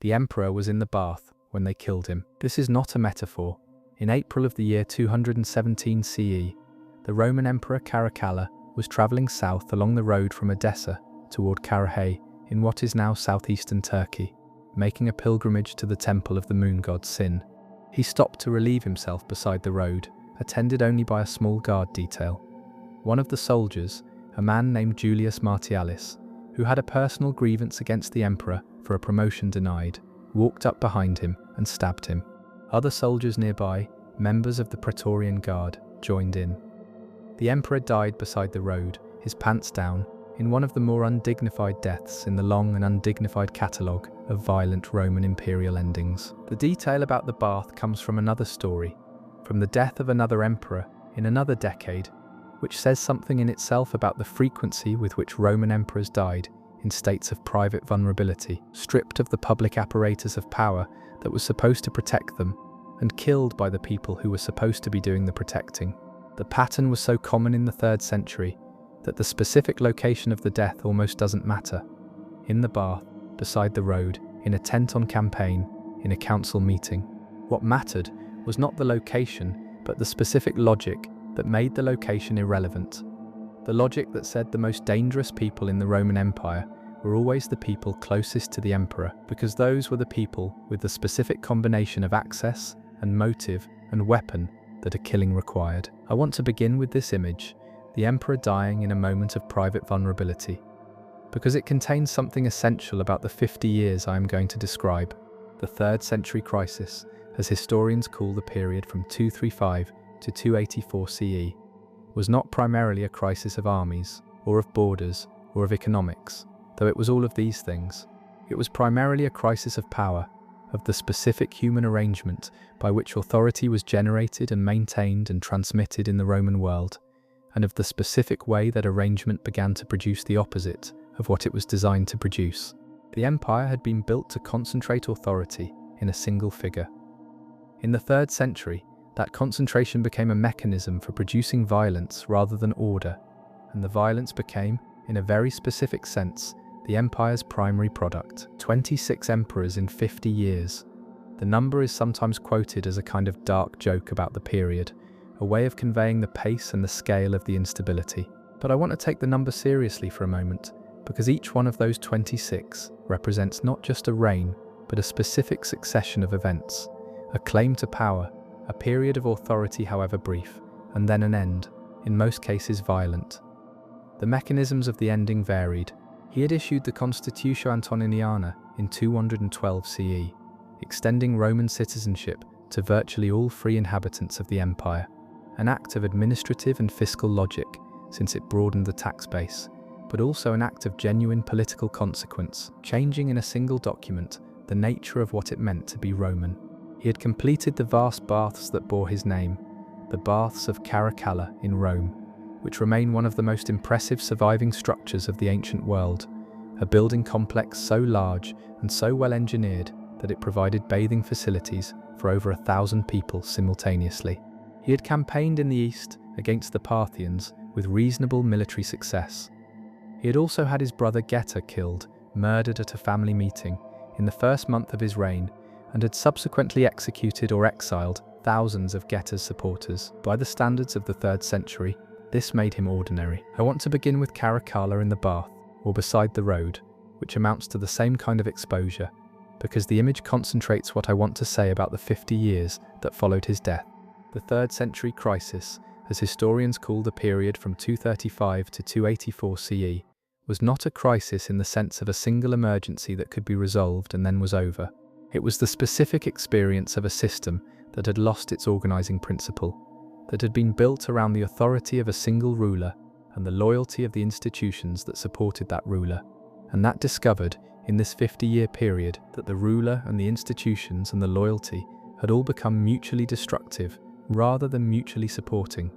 The emperor was in the bath when they killed him. This is not a metaphor. In April of the year 217 CE, the Roman Emperor Caracalla was travelling south along the road from Edessa toward Caracalla in what is now southeastern Turkey, making a pilgrimage to the temple of the moon god Sin. He stopped to relieve himself beside the road, attended only by a small guard detail. One of the soldiers, a man named Julius Martialis, who had a personal grievance against the emperor for a promotion denied, walked up behind him and stabbed him. Other soldiers nearby, members of the Praetorian Guard, joined in. The emperor died beside the road, his pants down, in one of the more undignified deaths in the long and undignified catalogue of violent Roman imperial endings. The detail about the bath comes from another story, from the death of another emperor in another decade, which says something in itself about the frequency with which Roman emperors died in states of private vulnerability, stripped of the public apparatus of power that was supposed to protect them, and killed by the people who were supposed to be doing the protecting. The pattern was so common in the 3rd century that the specific location of the death almost doesn't matter. In the bath, beside the road, in a tent on campaign, in a council meeting. What mattered was not the location, but the specific logic that made the location irrelevant. The logic that said the most dangerous people in the Roman Empire were always the people closest to the emperor, because those were the people with the specific combination of access and motive and weapon that a killing required. I want to begin with this image, the emperor dying in a moment of private vulnerability, because it contains something essential about the 50 years I am going to describe. The 3rd century crisis, as historians call the period from 235 to 284 CE, was not primarily a crisis of armies, or of borders, or of economics, though it was all of these things. It was primarily a crisis of power, of the specific human arrangement by which authority was generated and maintained and transmitted in the Roman world, and of the specific way that arrangement began to produce the opposite of what it was designed to produce. The empire had been built to concentrate authority in a single figure. In the 3rd century, that concentration became a mechanism for producing violence rather than order, and the violence became, in a very specific sense, the empire's primary product. 26 emperors in 50 years. The number is sometimes quoted as a kind of dark joke about the period, a way of conveying the pace and the scale of the instability. But I want to take the number seriously for a moment, because each one of those 26 represents not just a reign, but a specific succession of events, a claim to power, a period of authority however brief, and then an end, in most cases violent. The mechanisms of the ending varied. He had issued the Constitutio Antoniniana in 212 CE, extending Roman citizenship to virtually all free inhabitants of the empire, an act of administrative and fiscal logic since it broadened the tax base, but also an act of genuine political consequence, changing in a single document the nature of what it meant to be Roman. He had completed the vast baths that bore his name, the baths of Caracalla in Rome, which remain one of the most impressive surviving structures of the ancient world, a building complex so large and so well engineered that it provided bathing facilities for over 1,000 people simultaneously. He had campaigned in the east against the Parthians with reasonable military success. He had also had his brother Geta killed, murdered at a family meeting, in the first month of his reign, and had subsequently executed or exiled thousands of Geta's supporters. By the standards of the 3rd century, this made him ordinary. I want to begin with Caracalla in the bath, or beside the road, which amounts to the same kind of exposure, because the image concentrates what I want to say about the 50 years that followed his death. The 3rd century crisis, as historians call the period from 235 to 284 CE, was not a crisis in the sense of a single emergency that could be resolved and then was over. It was the specific experience of a system that had lost its organizing principle, that had been built around the authority of a single ruler and the loyalty of the institutions that supported that ruler, and that discovered, in this 50-year period, that the ruler and the institutions and the loyalty had all become mutually destructive rather than mutually supporting.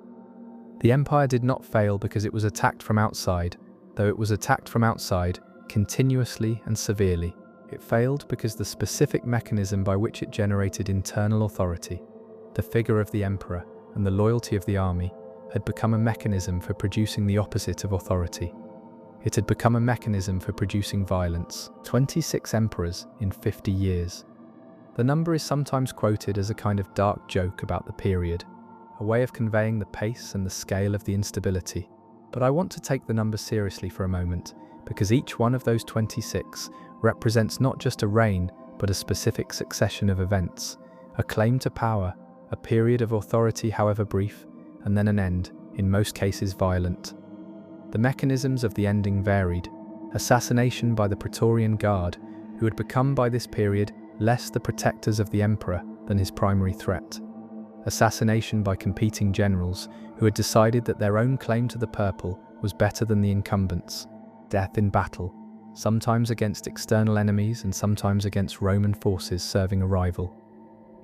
The empire did not fail because it was attacked from outside, though it was attacked from outside continuously and severely. It failed because the specific mechanism by which it generated internal authority, the figure of the emperor and the loyalty of the army, had become a mechanism for producing the opposite of authority. It had become a mechanism for producing violence. 26 emperors in 50 years. The number is sometimes quoted as a kind of dark joke about the period, a way of conveying the pace and the scale of the instability. But I want to take the number seriously for a moment, because each one of those 26 represents not just a reign, but a specific succession of events, a claim to power, a period of authority however brief, and then an end, in most cases violent. The mechanisms of the ending varied. Assassination by the Praetorian Guard, who had become by this period less the protectors of the emperor than his primary threat. Assassination by competing generals who had decided that their own claim to the purple was better than the incumbents. Death in battle, sometimes against external enemies and sometimes against Roman forces serving a rival.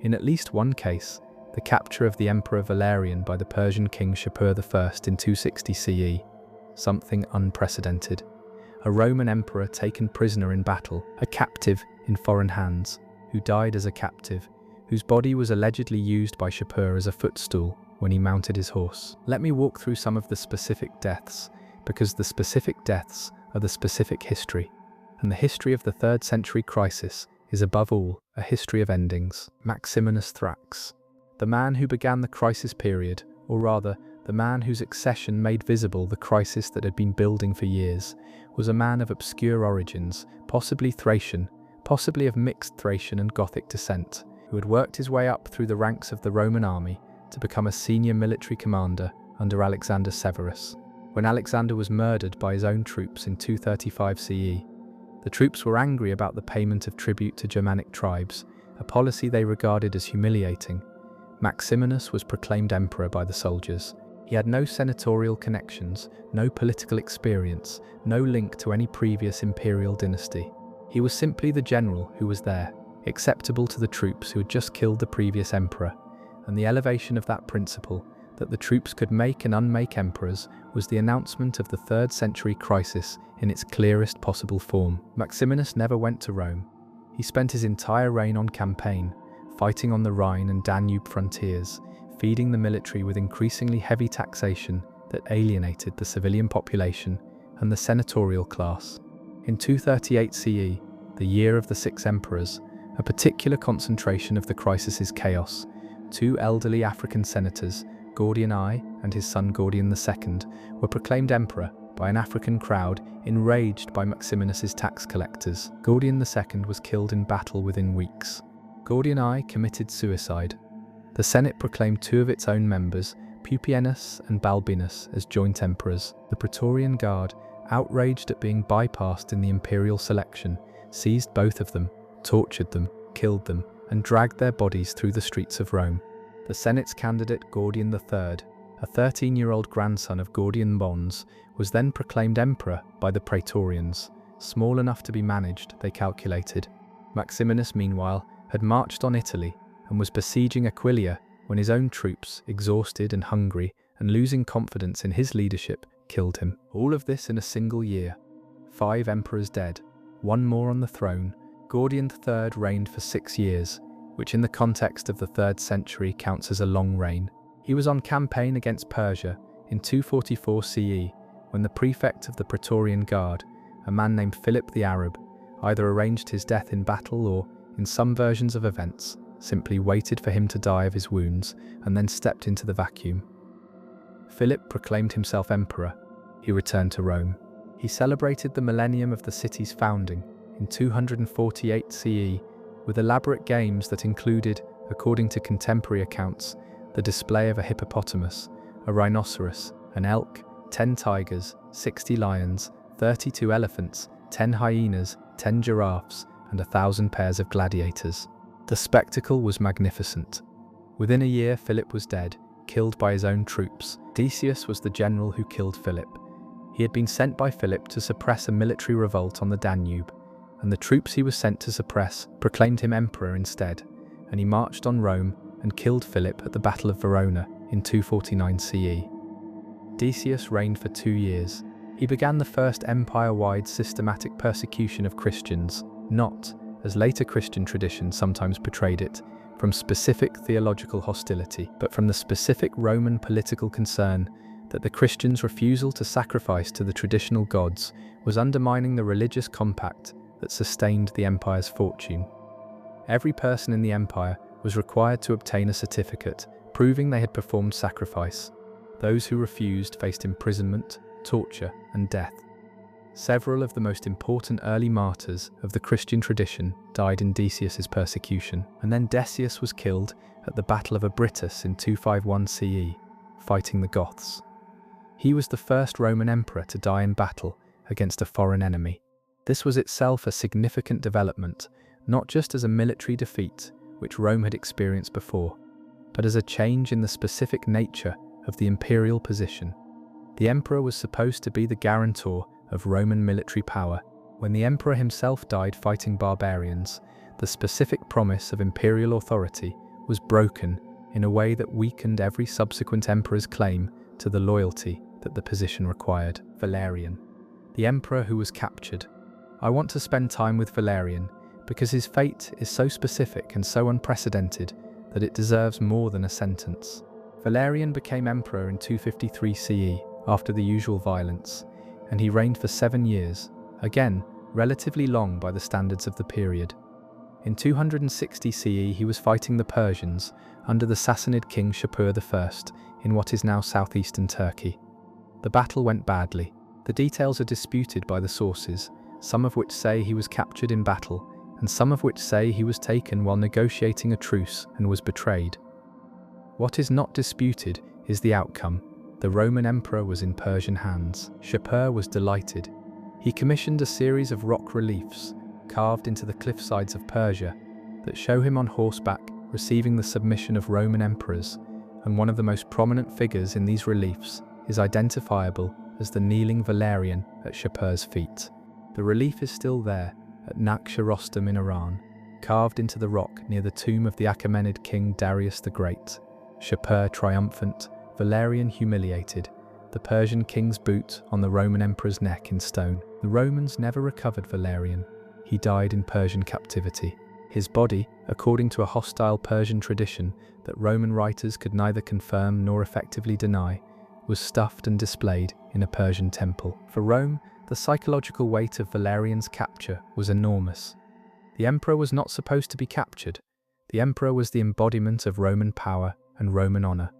In at least one case, the capture of the Emperor Valerian by the Persian king Shapur I in 260 CE, something unprecedented. A Roman emperor taken prisoner in battle, a captive in foreign hands, who died as a captive, whose body was allegedly used by Shapur as a footstool when he mounted his horse. Let me walk through some of the specific deaths, because the specific deaths are the specific history, and the history of the 3rd century crisis is above all a history of endings. Maximinus Thrax, the man who began the crisis period, or rather, the man whose accession made visible the crisis that had been building for years, was a man of obscure origins, possibly Thracian, possibly of mixed Thracian and Gothic descent, who had worked his way up through the ranks of the Roman army to become a senior military commander under Alexander Severus. When Alexander was murdered by his own troops in 235 CE, the troops were angry about the payment of tribute to Germanic tribes, a policy they regarded as humiliating. Maximinus was proclaimed emperor by the soldiers. He had no senatorial connections, no political experience, no link to any previous imperial dynasty. He was simply the general who was there, acceptable to the troops who had just killed the previous emperor, and the elevation of that principle, that the troops could make and unmake emperors, was the announcement of the 3rd century crisis in its clearest possible form. Maximinus never went to Rome. He spent his entire reign on campaign, fighting on the Rhine and Danube frontiers, feeding the military with increasingly heavy taxation that alienated the civilian population and the senatorial class. In 238 CE, the year of the 6 emperors, a particular concentration of the crisis's chaos, 2 elderly African senators, Gordian I and his son Gordian II, were proclaimed emperor by an African crowd enraged by Maximinus's tax collectors. Gordian II was killed in battle within weeks. Gordian I committed suicide. The Senate proclaimed 2 of its own members, Pupienus and Balbinus, as joint emperors. The Praetorian Guard, outraged at being bypassed in the imperial selection, seized both of them, tortured them, killed them, and dragged their bodies through the streets of Rome. The Senate's candidate Gordian III, a 13-year-old grandson of Gordian Mons, was then proclaimed emperor by the Praetorians, small enough to be managed, they calculated. Maximinus, meanwhile, had marched on Italy and was besieging Aquileia when his own troops, exhausted and hungry and losing confidence in his leadership, killed him. All of this in a single year. 5 emperors dead, 1 more on the throne. Gordian III reigned for 6 years, which in the context of the 3rd century counts as a long reign. He was on campaign against Persia in 244 CE, when the prefect of the Praetorian Guard, a man named Philip the Arab, either arranged his death in battle or, in some versions of events, simply waited for him to die of his wounds and then stepped into the vacuum. Philip proclaimed himself emperor. He returned to Rome. He celebrated the millennium of the city's founding in 248 CE with elaborate games that included, according to contemporary accounts, the display of a hippopotamus, a rhinoceros, an elk, 10 tigers, 60 lions, 32 elephants, 10 hyenas, 10 giraffes, and 1,000 pairs of gladiators. The spectacle was magnificent. Within a year, Philip was dead, killed by his own troops. Decius was the general who killed Philip. He had been sent by Philip to suppress a military revolt on the Danube, and the troops he was sent to suppress proclaimed him emperor instead, and he marched on Rome and killed Philip at the Battle of Verona in 249 CE. Decius reigned for 2 years. He began the first empire-wide systematic persecution of Christians, not, as later Christian tradition sometimes portrayed it, from specific theological hostility, but from the specific Roman political concern that the Christians' refusal to sacrifice to the traditional gods was undermining the religious compact that sustained the empire's fortune. Every person in the empire was required to obtain a certificate proving they had performed sacrifice. Those who refused faced imprisonment, torture, and death. Several of the most important early martyrs of the Christian tradition died in Decius's persecution, and then Decius was killed at the Battle of Abritus in 251 CE, fighting the Goths. He was the first Roman emperor to die in battle against a foreign enemy. This was itself a significant development, not just as a military defeat, which Rome had experienced before, but as a change in the specific nature of the imperial position. The emperor was supposed to be the guarantor of Roman military power. When the emperor himself died fighting barbarians, the specific promise of imperial authority was broken in a way that weakened every subsequent emperor's claim to the loyalty that the position required. Valerian, the emperor who was captured. I want to spend time with Valerian because his fate is so specific and so unprecedented that it deserves more than a sentence. Valerian became emperor in 253 CE after the usual violence, and he reigned for 7 years, again, relatively long by the standards of the period. In 260 CE he was fighting the Persians under the Sassanid king Shapur I in what is now southeastern Turkey. The battle went badly. The details are disputed by the sources, some of which say he was captured in battle, and some of which say he was taken while negotiating a truce and was betrayed. What is not disputed is the outcome. The Roman emperor was in Persian hands. Shapur was delighted. He commissioned a series of rock reliefs carved into the cliff sides of Persia that show him on horseback receiving the submission of Roman emperors, and one of the most prominent figures in these reliefs is identifiable as the kneeling Valerian at Shapur's feet. The relief is still there at Naksha Rostam in Iran, carved into the rock near the tomb of the Achaemenid king Darius the Great. Shapur triumphant, Valerian humiliated, the Persian king's boot on the Roman emperor's neck in stone. The Romans never recovered Valerian. He died in Persian captivity. His body, according to a hostile Persian tradition that Roman writers could neither confirm nor effectively deny, was stuffed and displayed in a Persian temple. For Rome, the psychological weight of Valerian's capture was enormous. The emperor was not supposed to be captured. The emperor was the embodiment of Roman power and Roman honor.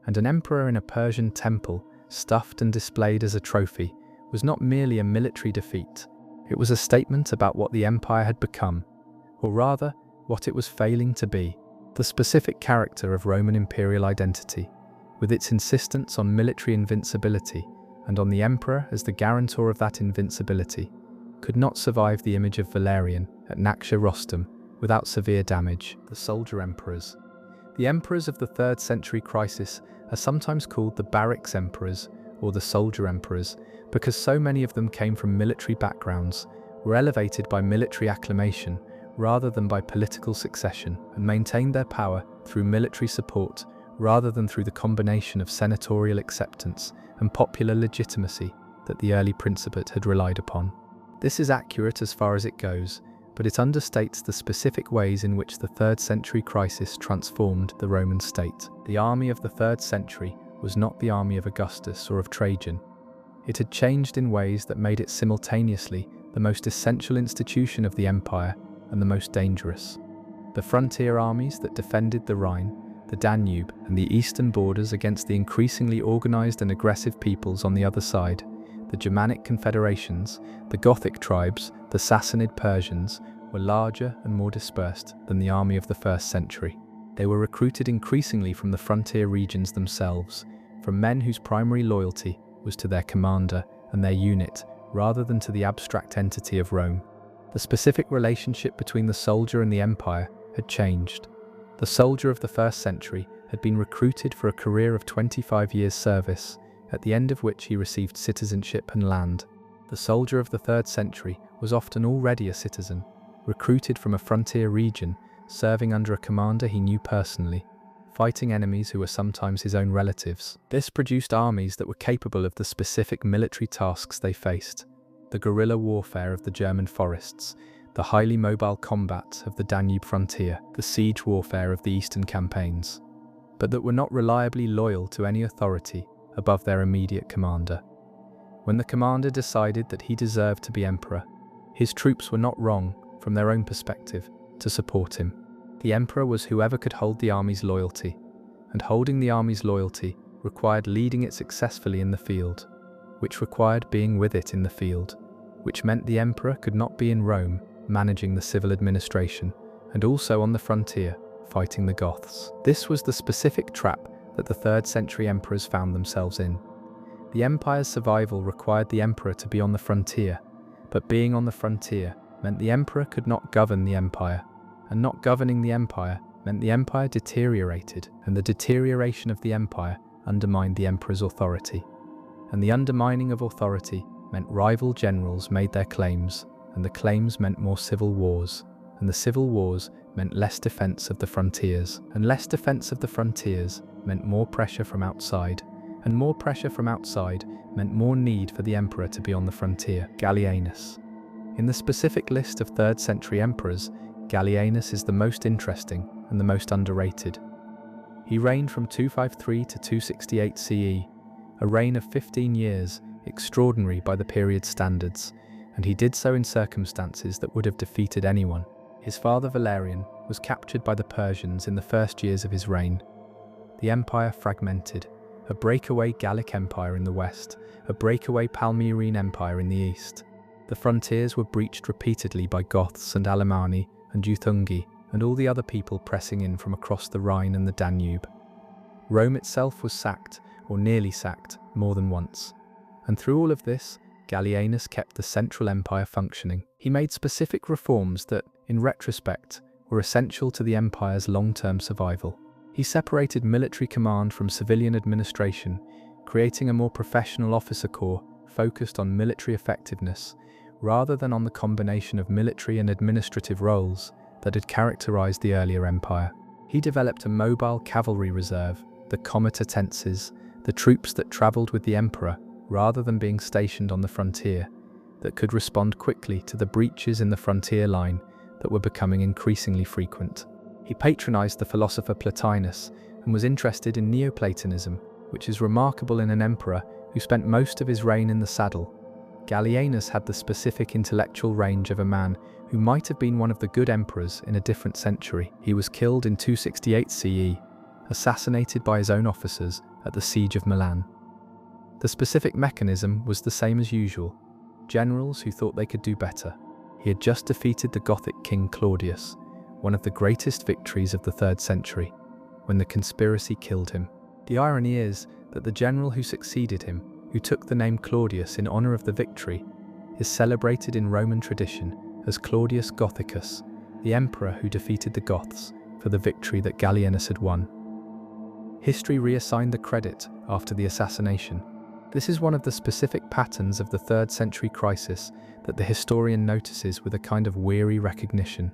And an emperor in a Persian temple, stuffed and displayed as a trophy, was not merely a military defeat. It was a statement about what the empire had become, or rather, what it was failing to be. The specific character of Roman imperial identity, with its insistence on military invincibility and on the emperor as the guarantor of that invincibility, could not survive the image of Valerian at Naksha Rostam without severe damage. The soldier emperors. The emperors of the 3rd century crisis are sometimes called the barracks emperors or the soldier emperors because so many of them came from military backgrounds, were elevated by military acclamation rather than by political succession, and maintained their power through military support rather than through the combination of senatorial acceptance and popular legitimacy that the early principate had relied upon. This is accurate as far as it goes, but it understates the specific ways in which the 3rd century crisis transformed the Roman state. The army of the 3rd century was not the army of Augustus or of Trajan. It had changed in ways that made it simultaneously the most essential institution of the empire and the most dangerous. The frontier armies that defended the Rhine, the Danube, and the eastern borders against the increasingly organized and aggressive peoples on the other side, the Germanic confederations, the Gothic tribes, the Sassanid Persians, were larger and more dispersed than the army of the 1st century. They were recruited increasingly from the frontier regions themselves, from men whose primary loyalty was to their commander and their unit, rather than to the abstract entity of Rome. The specific relationship between the soldier and the empire had changed. The soldier of the 1st century had been recruited for a career of 25 years' service, at the end of which he received citizenship and land. The soldier of the 3rd century was often already a citizen, recruited from a frontier region, serving under a commander he knew personally, fighting enemies who were sometimes his own relatives. This produced armies that were capable of the specific military tasks they faced: the guerrilla warfare of the German forests, the highly mobile combat of the Danube frontier, the siege warfare of the eastern campaigns, but that were not reliably loyal to any authority above their immediate commander. When the commander decided that he deserved to be emperor, his troops were not wrong, from their own perspective, to support him. The emperor was whoever could hold the army's loyalty, and holding the army's loyalty required leading it successfully in the field, which required being with it in the field, which meant the emperor could not be in Rome managing the civil administration, and also on the frontier, fighting the Goths. This was the specific trap that the 3rd century emperors found themselves in. The empire's survival required the emperor to be on the frontier, but being on the frontier meant the emperor could not govern the empire, and not governing the empire meant the empire deteriorated, and the deterioration of the empire undermined the emperor's authority. And the undermining of authority meant rival generals made their claims, and the claims meant more civil wars, and the civil wars meant less defense of the frontiers, and less defense of the frontiers meant more pressure from outside, and more pressure from outside meant more need for the emperor to be on the frontier. Gallienus. In the specific list of 3rd century emperors, Gallienus is the most interesting and the most underrated. He reigned from 253 to 268 CE, a reign of 15 years, extraordinary by the period's standards, and he did so in circumstances that would have defeated anyone. His father Valerian was captured by the Persians in the first years of his reign. The empire fragmented, a breakaway Gallic empire in the west, a breakaway Palmyrene empire in the east. The frontiers were breached repeatedly by Goths and Alemanni and Euthungi, and all the other people pressing in from across the Rhine and the Danube. Rome itself was sacked, or nearly sacked, more than once. And through all of this, Gallienus kept the central empire functioning. He made specific reforms that, in retrospect, were essential to the empire's long-term survival. He separated military command from civilian administration, creating a more professional officer corps focused on military effectiveness, rather than on the combination of military and administrative roles that had characterized the earlier empire. He developed a mobile cavalry reserve, the comitatenses, the troops that traveled with the emperor, rather than being stationed on the frontier, that could respond quickly to the breaches in the frontier line that were becoming increasingly frequent. He patronized the philosopher Plotinus and was interested in Neoplatonism, which is remarkable in an emperor who spent most of his reign in the saddle. Gallienus had the specific intellectual range of a man who might have been one of the good emperors in a different century. He was killed in 268 CE, assassinated by his own officers at the siege of Milan. The specific mechanism was the same as usual: generals who thought they could do better. He had just defeated the Gothic king Claudius, one of the greatest victories of the 3rd century, when the conspiracy killed him. The irony is that the general who succeeded him, who took the name Claudius in honor of the victory, is celebrated in Roman tradition as Claudius Gothicus, the emperor who defeated the Goths for the victory that Gallienus had won. History reassigned the credit after the assassination. This is one of the specific patterns of the 3rd century crisis that the historian notices with a kind of weary recognition.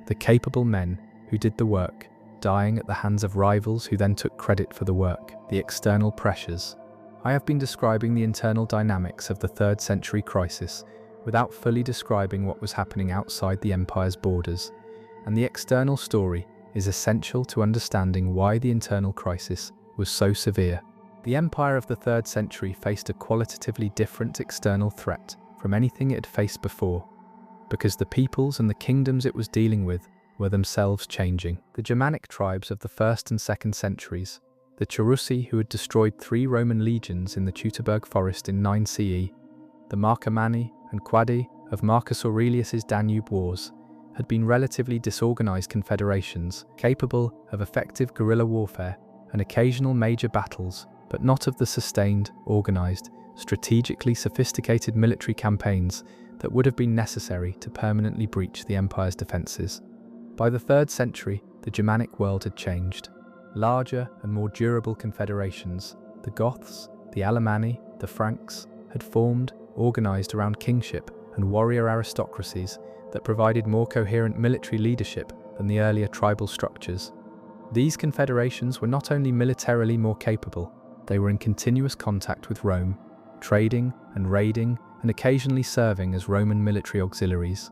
The capable men who did the work, dying at the hands of rivals who then took credit for the work. The external pressures. I have been describing the internal dynamics of the 3rd century crisis without fully describing what was happening outside the empire's borders, and the external story is essential to understanding why the internal crisis was so severe. The empire of the 3rd century faced a qualitatively different external threat from anything it had faced before, because the peoples and the kingdoms it was dealing with were themselves changing. The Germanic tribes of the 1st and 2nd centuries, the Cherusci who had destroyed 3 Roman legions in the Teutoburg forest in 9 CE, the Marcomanni and Quadi of Marcus Aurelius's Danube Wars, had been relatively disorganized confederations capable of effective guerrilla warfare and occasional major battles, but not of the sustained, organized, strategically sophisticated military campaigns that would have been necessary to permanently breach the empire's defenses. By the 3rd century, the Germanic world had changed. Larger and more durable confederations, the Goths, the Alemanni, the Franks, had formed, organized around kingship and warrior aristocracies that provided more coherent military leadership than the earlier tribal structures. These confederations were not only militarily more capable, they were in continuous contact with Rome, trading and raiding and occasionally serving as Roman military auxiliaries.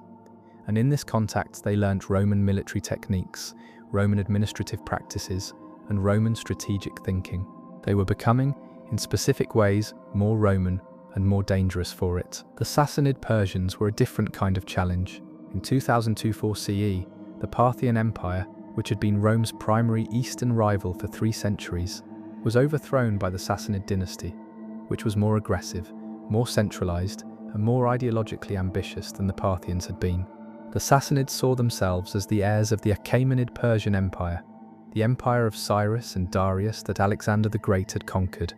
And in this contact they learnt Roman military techniques, Roman administrative practices, and Roman strategic thinking. They were becoming, in specific ways more Roman and more dangerous for it. The Sassanid Persians were a different kind of challenge. In 2024 CE, the Parthian Empire, which had been Rome's primary eastern rival for 3 centuries, was overthrown by the Sassanid dynasty, which was more aggressive, more centralized, and more ideologically ambitious than the Parthians had been. The Sassanids saw themselves as the heirs of the Achaemenid Persian Empire, the empire of Cyrus and Darius that Alexander the Great had conquered,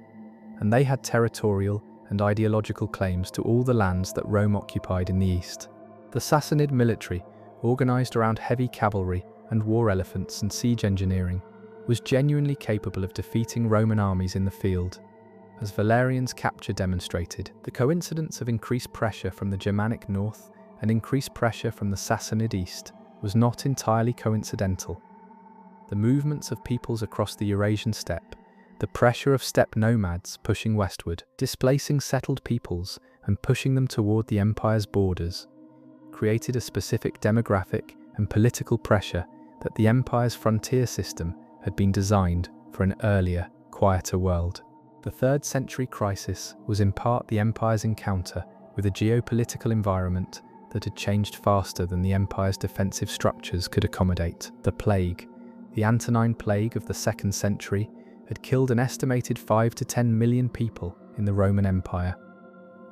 and they had territorial and ideological claims to all the lands that Rome occupied in the east. The Sassanid military, organized around heavy cavalry and war elephants and siege engineering, was genuinely capable of defeating Roman armies in the field. As Valerian's capture demonstrated, the coincidence of increased pressure from the Germanic north and increased pressure from the Sassanid east was not entirely coincidental. The movements of peoples across the Eurasian steppe, the pressure of steppe nomads pushing westward, displacing settled peoples and pushing them toward the empire's borders, created a specific demographic and political pressure that the empire's frontier system had been designed for an earlier, quieter world. The 3rd century crisis was in part the empire's encounter with a geopolitical environment that had changed faster than the empire's defensive structures could accommodate. The plague, the Antonine Plague of the 2nd century, had killed an estimated 5 to 10 million people in the Roman Empire.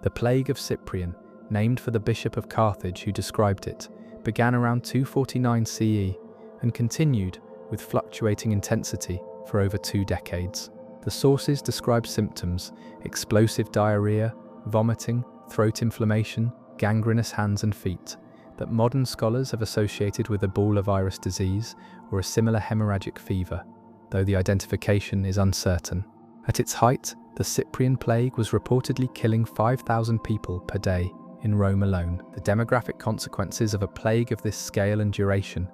The Plague of Cyprian, named for the bishop of Carthage who described it, began around 249 CE and continued with fluctuating intensity for over 2 decades. The sources describe symptoms: explosive diarrhea, vomiting, throat inflammation, gangrenous hands and feet, that modern scholars have associated with Ebola virus disease or a similar hemorrhagic fever, though the identification is uncertain. At its height, the Cyprian plague was reportedly killing 5,000 people per day in Rome alone. The demographic consequences of a plague of this scale and duration,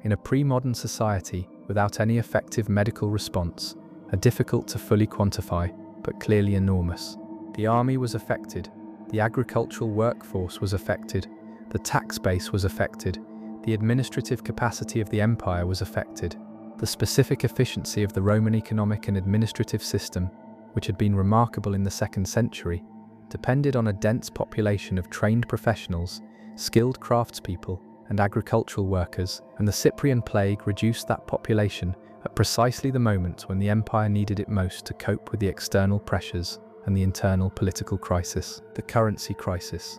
in a pre-modern society without any effective medical response, are difficult to fully quantify, but clearly enormous. The army was affected, the agricultural workforce was affected, the tax base was affected, the administrative capacity of the empire was affected. The specific efficiency of the Roman economic and administrative system, which had been remarkable in the 2nd century, depended on a dense population of trained professionals, skilled craftspeople, and agricultural workers, and the Cyprian plague reduced that population at precisely the moment when the empire needed it most to cope with the external pressures and the internal political crisis. The currency crisis.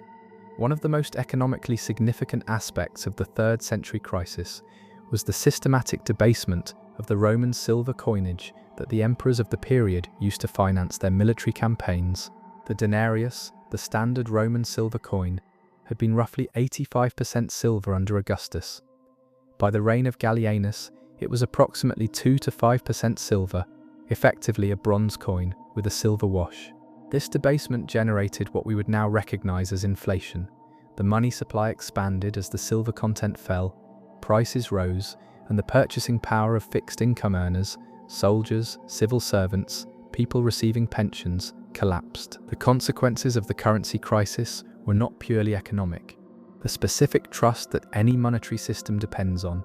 One of the most economically significant aspects of the 3rd century crisis was the systematic debasement of the Roman silver coinage that the emperors of the period used to finance their military campaigns. The denarius, the standard Roman silver coin, had been roughly 85% silver under Augustus. By the reign of Gallienus, it was approximately 2 to 5% silver, effectively a bronze coin with a silver wash. This debasement generated what we would now recognize as inflation. The money supply expanded as the silver content fell, prices rose, and the purchasing power of fixed income earners, soldiers, civil servants, people receiving pensions, collapsed. The consequences of the currency crisis were not purely economic. The specific trust that any monetary system depends on,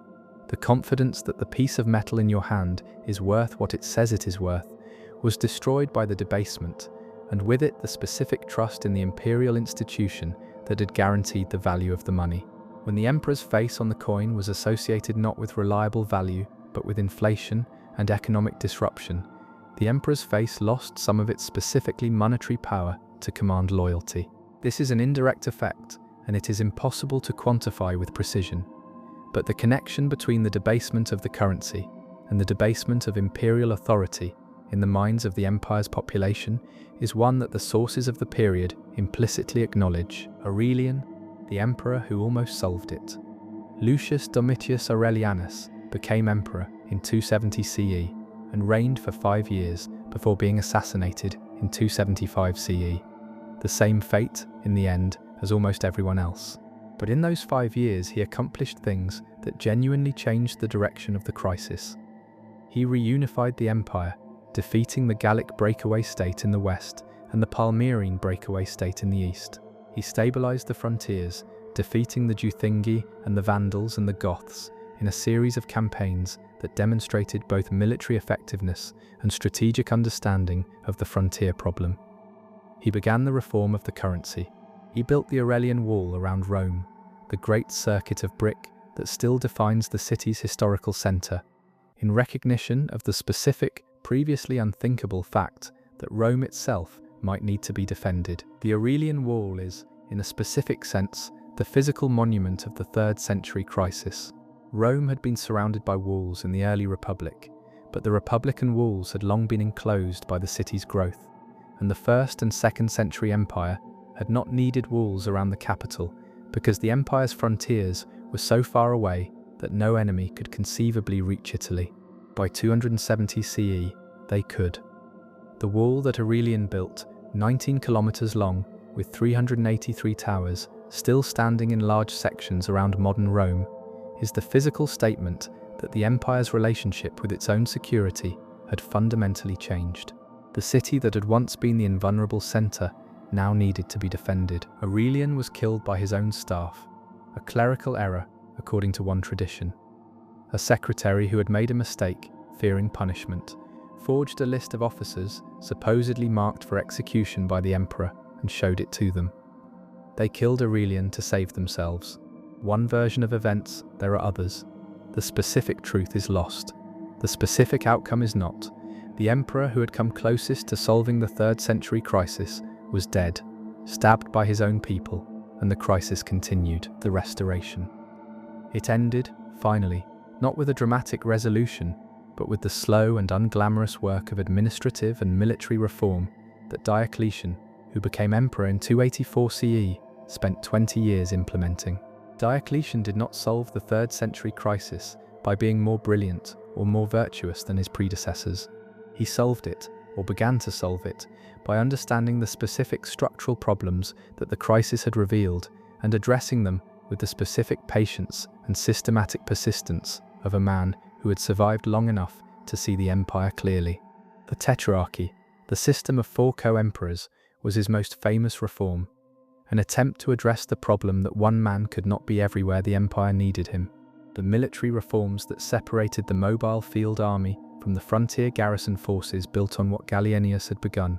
the confidence that the piece of metal in your hand is worth what it says it is worth, was destroyed by the debasement, and with it the specific trust in the imperial institution that had guaranteed the value of the money. When the emperor's face on the coin was associated not with reliable value, but with inflation and economic disruption, the emperor's face lost some of its specifically monetary power to command loyalty. This is an indirect effect, and it is impossible to quantify with precision. But the connection between the debasement of the currency and the debasement of imperial authority in the minds of the empire's population is one that the sources of the period implicitly acknowledge. Aurelian, the emperor who almost solved it. Lucius Domitius Aurelianus became emperor in 270 CE and reigned for 5 years before being assassinated in 275 CE. The same fate, in the end, as almost everyone else. But in those 5 years he accomplished things that genuinely changed the direction of the crisis. He reunified the empire, defeating the Gallic breakaway state in the west and the Palmyrene breakaway state in the east. He stabilized the frontiers, defeating the Juthungi and the Vandals and the Goths, in a series of campaigns that demonstrated both military effectiveness and strategic understanding of the frontier problem. He began the reform of the currency. He built the Aurelian wall around Rome, the great circuit of brick that still defines the city's historical center, in recognition of the specific, previously unthinkable fact that Rome itself might need to be defended. The Aurelian wall is, in a specific sense, the physical monument of the 3rd century crisis. Rome had been surrounded by walls in the early Republic, but the Republican walls had long been enclosed by the city's growth, and the 1st and 2nd century empire had not needed walls around the capital because the empire's frontiers were so far away that no enemy could conceivably reach Italy. By 270 CE, they could. The wall that Aurelian built, 19 kilometers long, with 383 towers, still standing in large sections around modern Rome, is the physical statement that the empire's relationship with its own security had fundamentally changed. The city that had once been the invulnerable center now needed to be defended. Aurelian was killed by his own staff, a clerical error according to one tradition. A secretary who had made a mistake, fearing punishment, forged a list of officers supposedly marked for execution by the emperor and showed it to them. They killed Aurelian to save themselves. One version of events, there are others. The specific truth is lost. The specific outcome is not. The emperor who had come closest to solving the 3rd century crisis was dead, stabbed by his own people, and the crisis continued, the restoration. It ended, finally, not with a dramatic resolution, but with the slow and unglamorous work of administrative and military reform that Diocletian, who became emperor in 284 CE, spent 20 years implementing. Diocletian did not solve the 3rd century crisis by being more brilliant or more virtuous than his predecessors. He solved it, or began to solve it, by understanding the specific structural problems that the crisis had revealed and addressing them with the specific patience and systematic persistence of a man who had survived long enough to see the empire clearly. The Tetrarchy, the system of 4 co-emperors, was his most famous reform, an attempt to address the problem that one man could not be everywhere the empire needed him. The military reforms that separated the mobile field army from the frontier garrison forces built on what Gallienus had begun.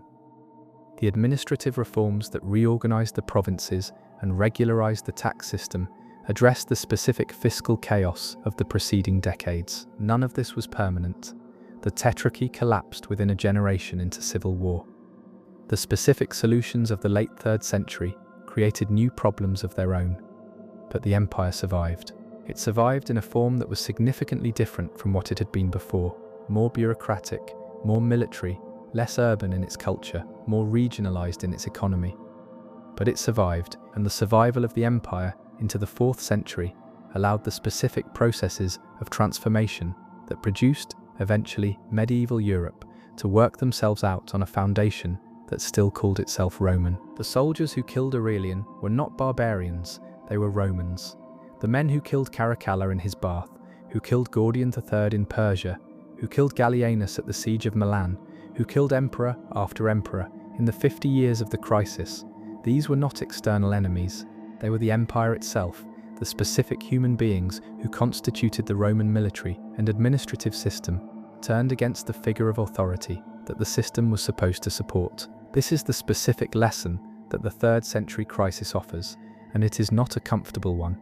The administrative reforms that reorganized the provinces and regularized the tax system addressed the specific fiscal chaos of the preceding decades. None of this was permanent. The Tetrarchy collapsed within a generation into civil war. The specific solutions of the late 3rd century created new problems of their own. But the empire survived. It survived in a form that was significantly different from what it had been before. More bureaucratic, more military, less urban in its culture, more regionalized in its economy. But it survived, and the survival of the empire into the 4th century allowed the specific processes of transformation that produced, eventually, medieval Europe to work themselves out on a foundation that still called itself Roman. The soldiers who killed Aurelian were not barbarians, they were Romans. The men who killed Caracalla in his bath, who killed Gordian III in Persia, who killed Gallienus at the siege of Milan, who killed emperor after emperor in the 50 years of the crisis, these were not external enemies. They were the empire itself, the specific human beings who constituted the Roman military and administrative system, turned against the figure of authority that the system was supposed to support. This is the specific lesson that the 3rd century crisis offers, and it is not a comfortable one.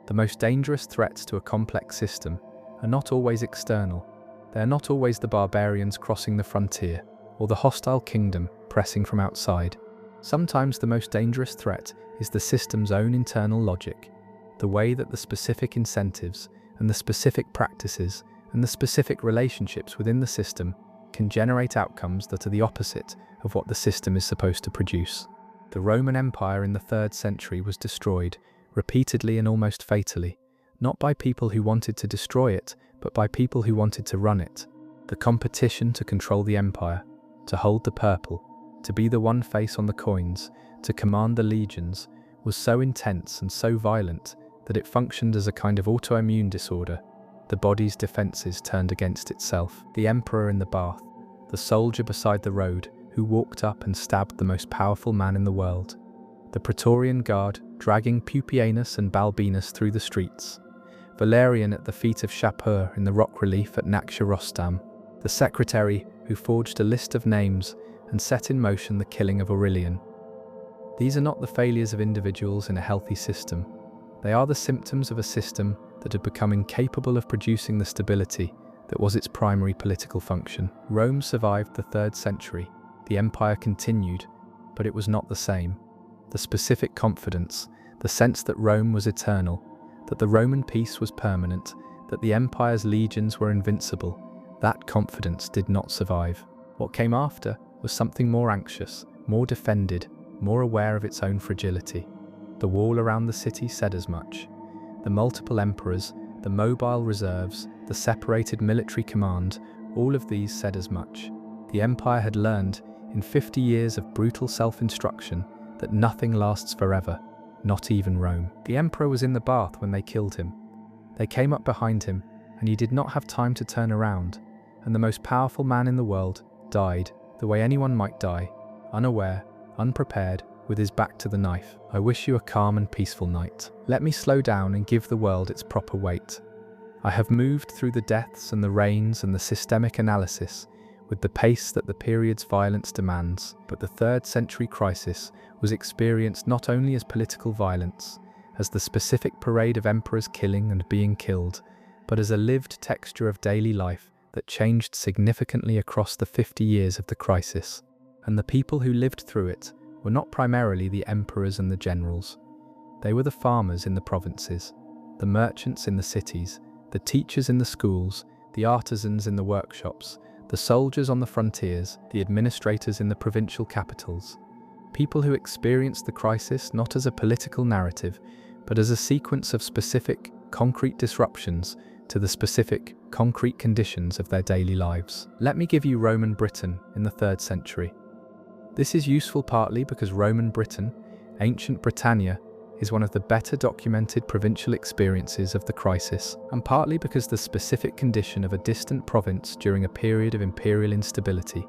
The most dangerous threats to a complex system are not always external. They are not always the barbarians crossing the frontier or the hostile kingdom pressing from outside. Sometimes the most dangerous threat is the system's own internal logic, the way that the specific incentives and the specific practices and the specific relationships within the system can generate outcomes that are the opposite of what the system is supposed to produce. The Roman Empire in the 3rd century was destroyed, repeatedly and almost fatally, not by people who wanted to destroy it, but by people who wanted to run it. The competition to control the empire, to hold the purple, to be the one face on the coins, to command the legions, was so intense and so violent that it functioned as a kind of autoimmune disorder. The body's defenses turned against itself. The emperor in the bath, the soldier beside the road who walked up and stabbed the most powerful man in the world, the Praetorian Guard dragging Pupienus and Balbinus through the streets. Valerian at the feet of Shapur in the rock relief at Naxcha-Rostam, the secretary who forged a list of names and set in motion the killing of Aurelian. These are not the failures of individuals in a healthy system. They are the symptoms of a system that had become incapable of producing the stability that was its primary political function. Rome survived the 3rd century. The empire continued, but it was not the same. The specific confidence, the sense that Rome was eternal, that the Roman peace was permanent, that the empire's legions were invincible, that confidence did not survive. What came after was something more anxious, more defended, more aware of its own fragility. The wall around the city said as much. The multiple emperors, the mobile reserves, the separated military command, all of these said as much. The empire had learned, in 50 years of brutal self-instruction, that nothing lasts forever, not even Rome. The emperor was in the bath when they killed him. They came up behind him, and he did not have time to turn around, and the most powerful man in the world died the way anyone might die, unaware, unprepared, with his back to the knife. I wish you a calm and peaceful night. Let me slow down and give the world its proper weight. I have moved through the deaths and the reigns and the systemic analysis with the pace that the period's violence demands, but the 3rd century crisis was experienced not only as political violence, as the specific parade of emperors killing and being killed, but as a lived texture of daily life that changed significantly across the 50 years of the crisis. And the people who lived through it were not primarily the emperors and the generals. They were the farmers in the provinces, the merchants in the cities, the teachers in the schools, the artisans in the workshops, the soldiers on the frontiers, the administrators in the provincial capitals. People who experienced the crisis not as a political narrative, but as a sequence of specific, concrete disruptions to the specific, concrete conditions of their daily lives. Let me give you Roman Britain in the 3rd century. This is useful partly because Roman Britain, ancient Britannia, is one of the better documented provincial experiences of the crisis, and partly because the specific condition of a distant province during a period of imperial instability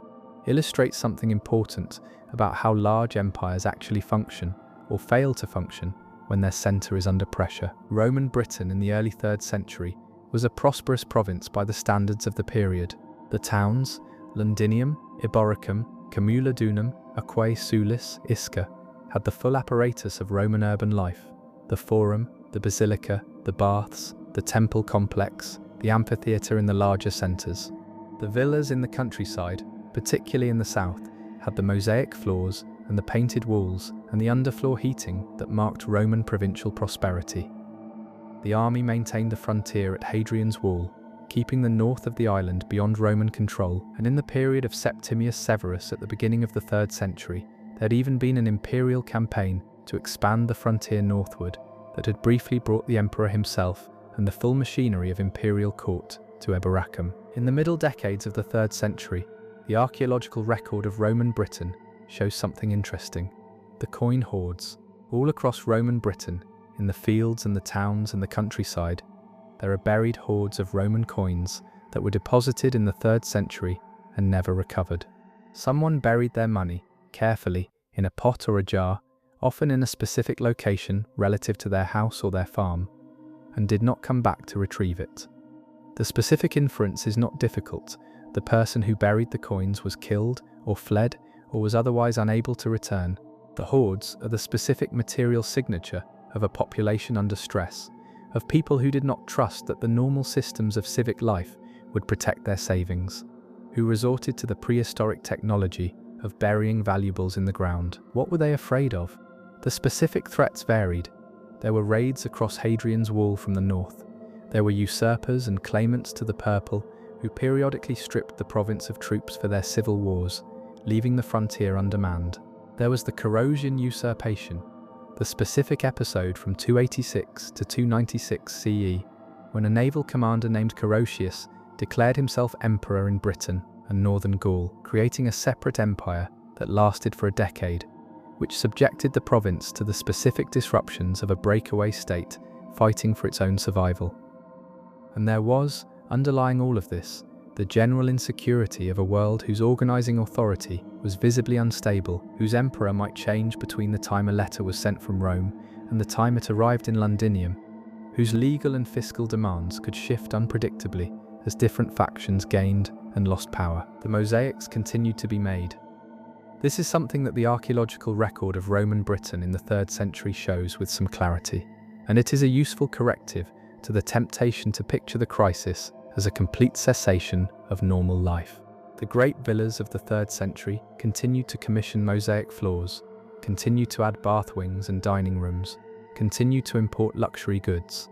illustrates something important about how large empires actually function, or fail to function, when their centre is under pressure. Roman Britain in the early 3rd century was a prosperous province by the standards of the period. The towns, Londinium, Eboracum, Camulodunum, Aquae Sulis, Isca, had the full apparatus of Roman urban life: the forum, the basilica, the baths, the temple complex, the amphitheatre in the larger centres. The villas in the countryside, particularly in the south, had the mosaic floors and the painted walls and the underfloor heating that marked Roman provincial prosperity. The army maintained the frontier at Hadrian's Wall, keeping the north of the island beyond Roman control, and in the period of Septimius Severus at the beginning of the 3rd century, there had even been an imperial campaign to expand the frontier northward that had briefly brought the emperor himself and the full machinery of imperial court to Eboracum. In the middle decades of the 3rd century, the archaeological record of Roman Britain shows something interesting. The coin hoards. All across Roman Britain, in the fields and the towns and the countryside, there are buried hoards of Roman coins that were deposited in the 3rd century and never recovered. Someone buried their money, carefully, in a pot or a jar, often in a specific location relative to their house or their farm, and did not come back to retrieve it. The specific inference is not difficult. The person who buried the coins was killed or fled or was otherwise unable to return. The hoards are the specific material signature of a population under stress, of people who did not trust that the normal systems of civic life would protect their savings, who resorted to the prehistoric technology of burying valuables in the ground. What were they afraid of? The specific threats varied. There were raids across Hadrian's Wall from the north. There were usurpers and claimants to the purple who periodically stripped the province of troops for their civil wars, leaving the frontier undermanned. There was the Carosian usurpation, the specific episode from 286 to 296 CE, when a naval commander named Carausius declared himself emperor in Britain and northern Gaul, creating a separate empire that lasted for a decade, which subjected the province to the specific disruptions of a breakaway state fighting for its own survival. And there was, underlying all of this, the general insecurity of a world whose organizing authority was visibly unstable, whose emperor might change between the time a letter was sent from Rome and the time it arrived in Londinium, whose legal and fiscal demands could shift unpredictably as different factions gained and lost power. The mosaics continued to be made. This is something that the archaeological record of Roman Britain in the 3rd century shows with some clarity, and it is a useful corrective to the temptation to picture the crisis as a complete cessation of normal life. The great villas of the 3rd century continued to commission mosaic floors, continued to add bath wings and dining rooms, continued to import luxury goods.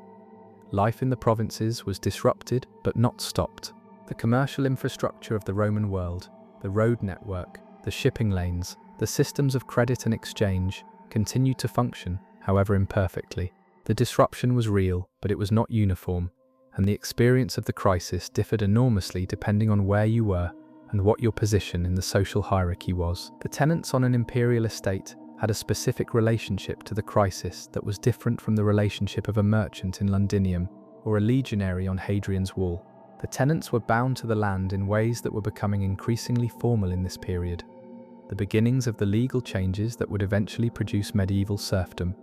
Life in the provinces was disrupted but not stopped. The commercial infrastructure of the Roman world, the road network, the shipping lanes, the systems of credit and exchange continued to function, however imperfectly. The disruption was real, but it was not uniform, and the experience of the crisis differed enormously depending on where you were and what your position in the social hierarchy was. The tenants on an imperial estate had a specific relationship to the crisis that was different from the relationship of a merchant in Londinium or a legionary on Hadrian's Wall. The tenants were bound to the land in ways that were becoming increasingly formal in this period, the beginnings of the legal changes that would eventually produce medieval serfdom,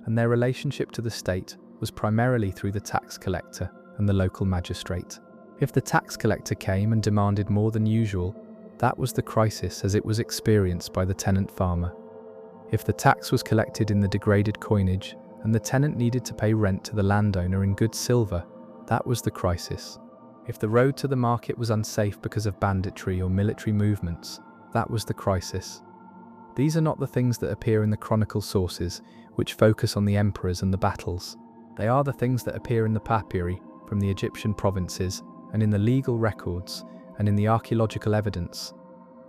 and their relationship to the state was primarily through the tax collector and the local magistrate. If the tax collector came and demanded more than usual, that was the crisis as it was experienced by the tenant farmer. If the tax was collected in the degraded coinage and the tenant needed to pay rent to the landowner in good silver, that was the crisis. If the road to the market was unsafe because of banditry or military movements, that was the crisis. These are not the things that appear in the chronicle sources, which focus on the emperors and the battles. They are the things that appear in the papyri from the Egyptian provinces and in the legal records and in the archaeological evidence.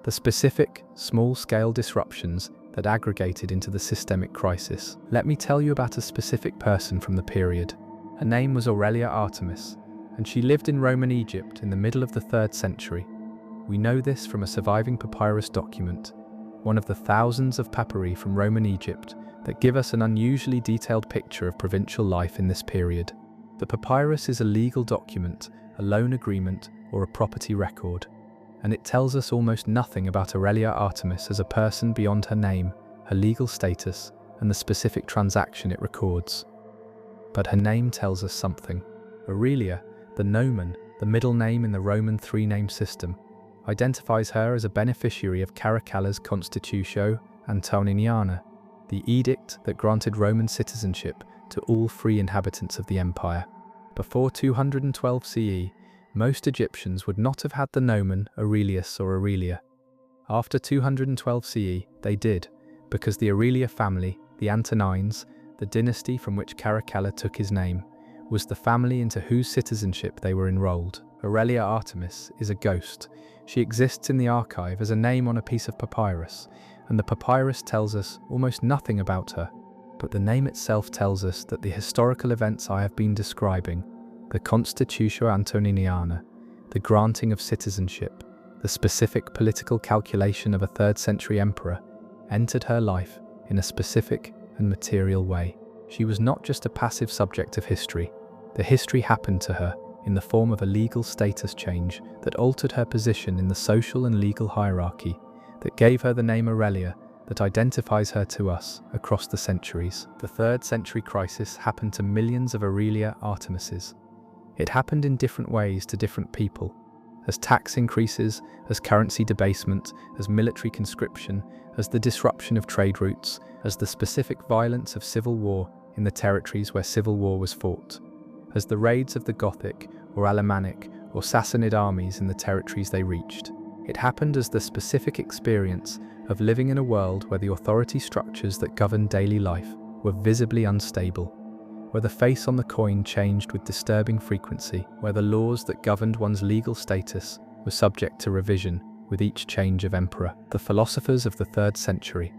The specific, small-scale disruptions that aggregated into the systemic crisis. Let me tell you about a specific person from the period. Her name was Aurelia Artemis, and she lived in Roman Egypt in the middle of the 3rd century. We know this from a surviving papyrus document, one of the thousands of papyri from Roman Egypt that give us an unusually detailed picture of provincial life in this period. The papyrus is a legal document, a loan agreement, or a property record, and it tells us almost nothing about Aurelia Artemis as a person beyond her name, her legal status, and the specific transaction it records. But her name tells us something. Aurelia, the nomen, the middle name in the Roman 3-name system, identifies her as a beneficiary of Caracalla's Constitutio Antoniniana, the edict that granted Roman citizenship to all free inhabitants of the empire. Before 212 CE, most Egyptians would not have had the nomen Aurelius or Aurelia. After 212 CE, they did, because the Aurelia family, the Antonines, the dynasty from which Caracalla took his name, was the family into whose citizenship they were enrolled. Aurelia Artemis is a ghost. She exists in the archive as a name on a piece of papyrus, and the papyrus tells us almost nothing about her. But the name itself tells us that the historical events I have been describing, the Constitutio Antoniniana, the granting of citizenship, the specific political calculation of a 3rd century emperor, entered her life in a specific and material way. She was not just a passive subject of history. The history happened to her in the form of a legal status change that altered her position in the social and legal hierarchy, that gave her the name Aurelia, that identifies her to us across the centuries. The 3rd century crisis happened to millions of Aurelia Artemises. It happened in different ways to different people, as tax increases, as currency debasement, as military conscription, as the disruption of trade routes, as the specific violence of civil war in the territories where civil war was fought, as the raids of the Gothic or Alemannic or Sassanid armies in the territories they reached. It happened as the specific experience of living in a world where the authority structures that govern daily life were visibly unstable, where the face on the coin changed with disturbing frequency, where the laws that governed one's legal status were subject to revision with each change of emperor. The philosophers of the 3rd century.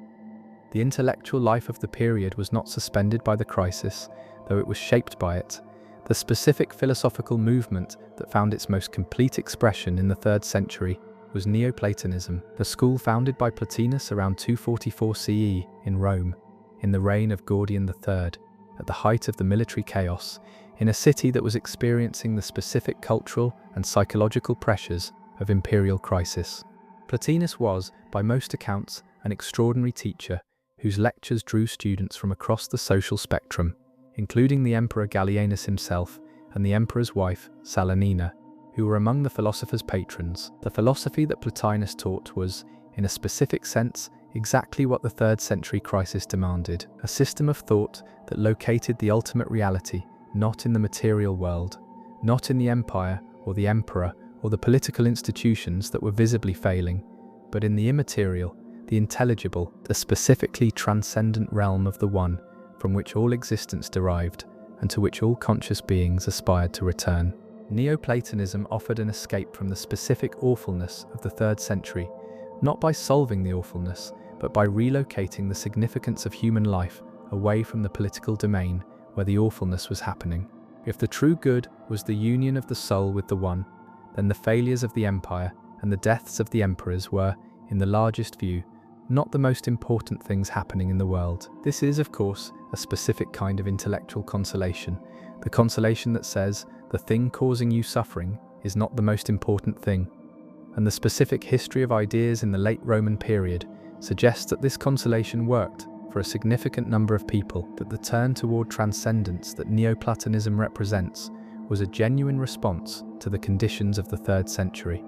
The intellectual life of the period was not suspended by the crisis, though it was shaped by it. The specific philosophical movement that found its most complete expression in the 3rd century was Neoplatonism, the school founded by Plotinus around 244 CE in Rome, in the reign of Gordian III, at the height of the military chaos, in a city that was experiencing the specific cultural and psychological pressures of imperial crisis. Plotinus was, by most accounts, an extraordinary teacher whose lectures drew students from across the social spectrum, including the Emperor Gallienus himself and the emperor's wife, Salonina, who were among the philosopher's patrons. The philosophy that Plotinus taught was, in a specific sense, exactly what the 3rd century crisis demanded: a system of thought that located the ultimate reality not in the material world, not in the empire or the emperor or the political institutions that were visibly failing, but in the immaterial, the intelligible, the specifically transcendent realm of the One, from which all existence derived and to which all conscious beings aspired to return. Neoplatonism offered an escape from the specific awfulness of the 3rd century, not by solving the awfulness, but by relocating the significance of human life away from the political domain where the awfulness was happening. If the true good was the union of the soul with the One, then the failures of the empire and the deaths of the emperors were, in the largest view, not the most important things happening in the world. This is, of course, a specific kind of intellectual consolation, the consolation that says the thing causing you suffering is not the most important thing. And the specific history of ideas in the late Roman period suggests that this consolation worked for a significant number of people, that the turn toward transcendence that Neoplatonism represents was a genuine response to the conditions of the 3rd century,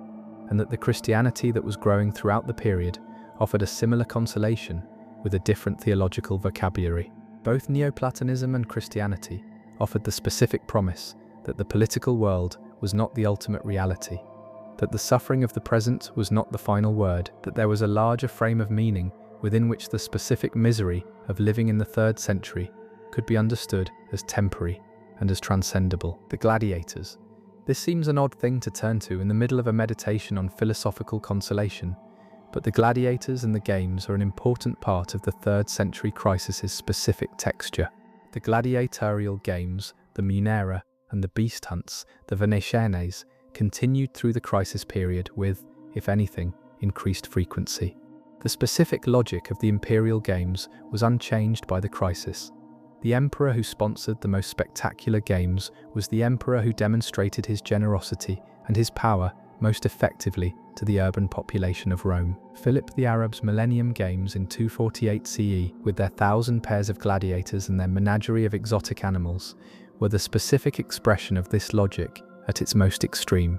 and that the Christianity that was growing throughout the period offered a similar consolation with a different theological vocabulary. Both Neoplatonism and Christianity offered the specific promise that the political world was not the ultimate reality, that the suffering of the present was not the final word, that there was a larger frame of meaning within which the specific misery of living in the 3rd century could be understood as temporary and as transcendable. The gladiators. This seems an odd thing to turn to in the middle of a meditation on philosophical consolation, but the gladiators and the games are an important part of the 3rd century crisis's specific texture. The gladiatorial games, the munera, and the beast hunts, the venationes, continued through the crisis period with, if anything, increased frequency. The specific logic of the imperial games was unchanged by the crisis. The emperor who sponsored the most spectacular games was the emperor who demonstrated his generosity and his power most effectively to the urban population of Rome. Philip the Arab's Millennium Games in 248 CE, with their 1,000 pairs of gladiators and their menagerie of exotic animals, were the specific expression of this logic at its most extreme.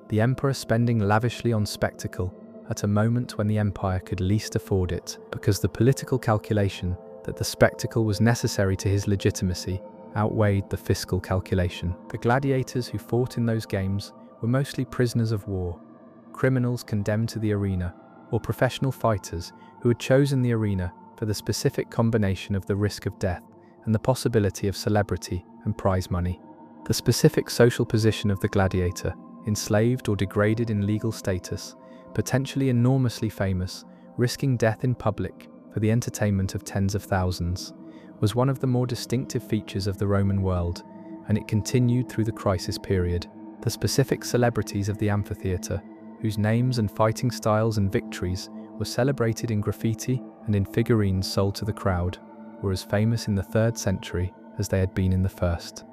The emperor spending lavishly on spectacle at a moment when the empire could least afford it, because the political calculation that the spectacle was necessary to his legitimacy outweighed the fiscal calculation. The gladiators who fought in those games were mostly prisoners of war, criminals condemned to the arena, or professional fighters who had chosen the arena for the specific combination of the risk of death and the possibility of celebrity and prize money. The specific social position of the gladiator, enslaved or degraded in legal status, potentially enormously famous, risking death in public for the entertainment of tens of thousands, was one of the more distinctive features of the Roman world, and it continued through the crisis period. The specific celebrities of the amphitheatre, whose names and fighting styles and victories were celebrated in graffiti and in figurines sold to the crowd, were as famous in the 3rd century as they had been in the 1st.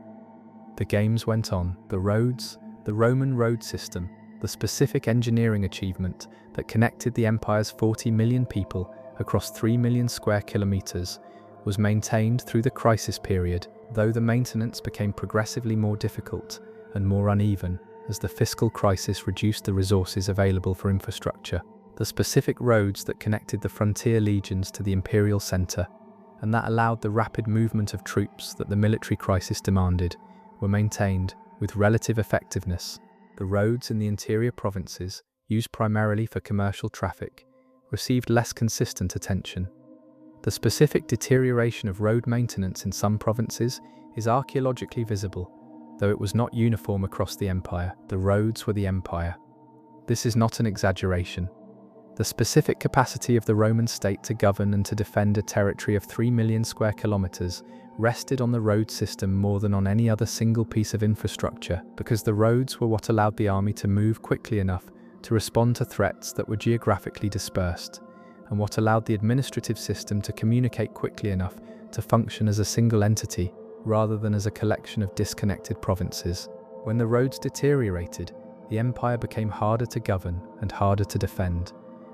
The games went on. The roads, the Roman road system, the specific engineering achievement that connected the empire's 40 million people across 3 million square kilometers, was maintained through the crisis period, though the maintenance became progressively more difficult and more uneven as the fiscal crisis reduced the resources available for infrastructure. The specific roads that connected the frontier legions to the imperial center, and that allowed the rapid movement of troops that the military crisis demanded, were maintained with relative effectiveness. The roads in the interior provinces, used primarily for commercial traffic, received less consistent attention. The specific deterioration of road maintenance in some provinces is archaeologically visible, though it was not uniform across the empire. The roads were the empire. This is not an exaggeration. The specific capacity of the Roman state to govern and to defend a territory of 3 million square kilometers rested on the road system more than on any other single piece of infrastructure, because the roads were what allowed the army to move quickly enough to respond to threats that were geographically dispersed, and what allowed the administrative system to communicate quickly enough to function as a single entity rather than as a collection of disconnected provinces. When the roads deteriorated, the empire became harder to govern and harder to defend,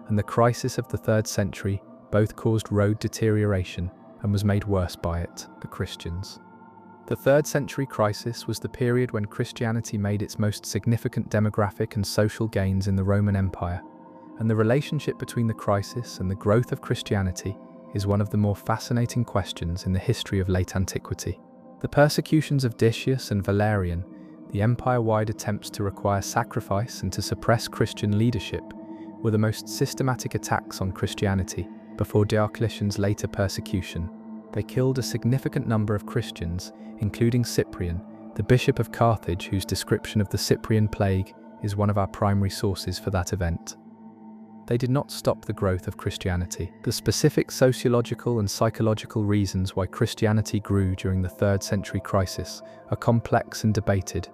and the crisis of the 3rd century both caused road deterioration and was made worse by it. The Christians. The 3rd century crisis was the period when Christianity made its most significant demographic and social gains in the Roman Empire, and the relationship between the crisis and the growth of Christianity is one of the more fascinating questions in the history of late antiquity. The persecutions of Decius and Valerian, the empire-wide attempts to require sacrifice and to suppress Christian leadership, were the most systematic attacks on Christianity before Diocletian's later persecution. They killed a significant number of Christians, including Cyprian, the bishop of Carthage, whose description of the Cyprian plague is one of our primary sources for that event. They did not stop the growth of Christianity. The specific sociological and psychological reasons why Christianity grew during the 3rd century crisis are complex and debated.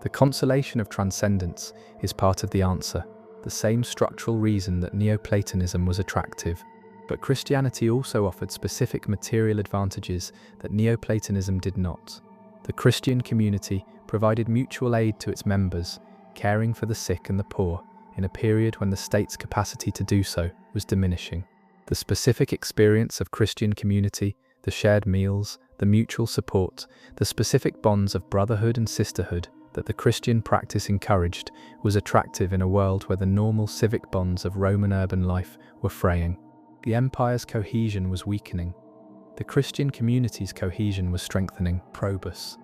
The consolation of transcendence is part of the answer, the same structural reason that Neoplatonism was attractive. But Christianity also offered specific material advantages that Neoplatonism did not. The Christian community provided mutual aid to its members, caring for the sick and the poor, in a period when the state's capacity to do so was diminishing. The specific experience of Christian community, the shared meals, the mutual support, the specific bonds of brotherhood and sisterhood that the Christian practice encouraged was attractive in a world where the normal civic bonds of Roman urban life were fraying. The empire's cohesion was weakening. The Christian community's cohesion was strengthening. Probus,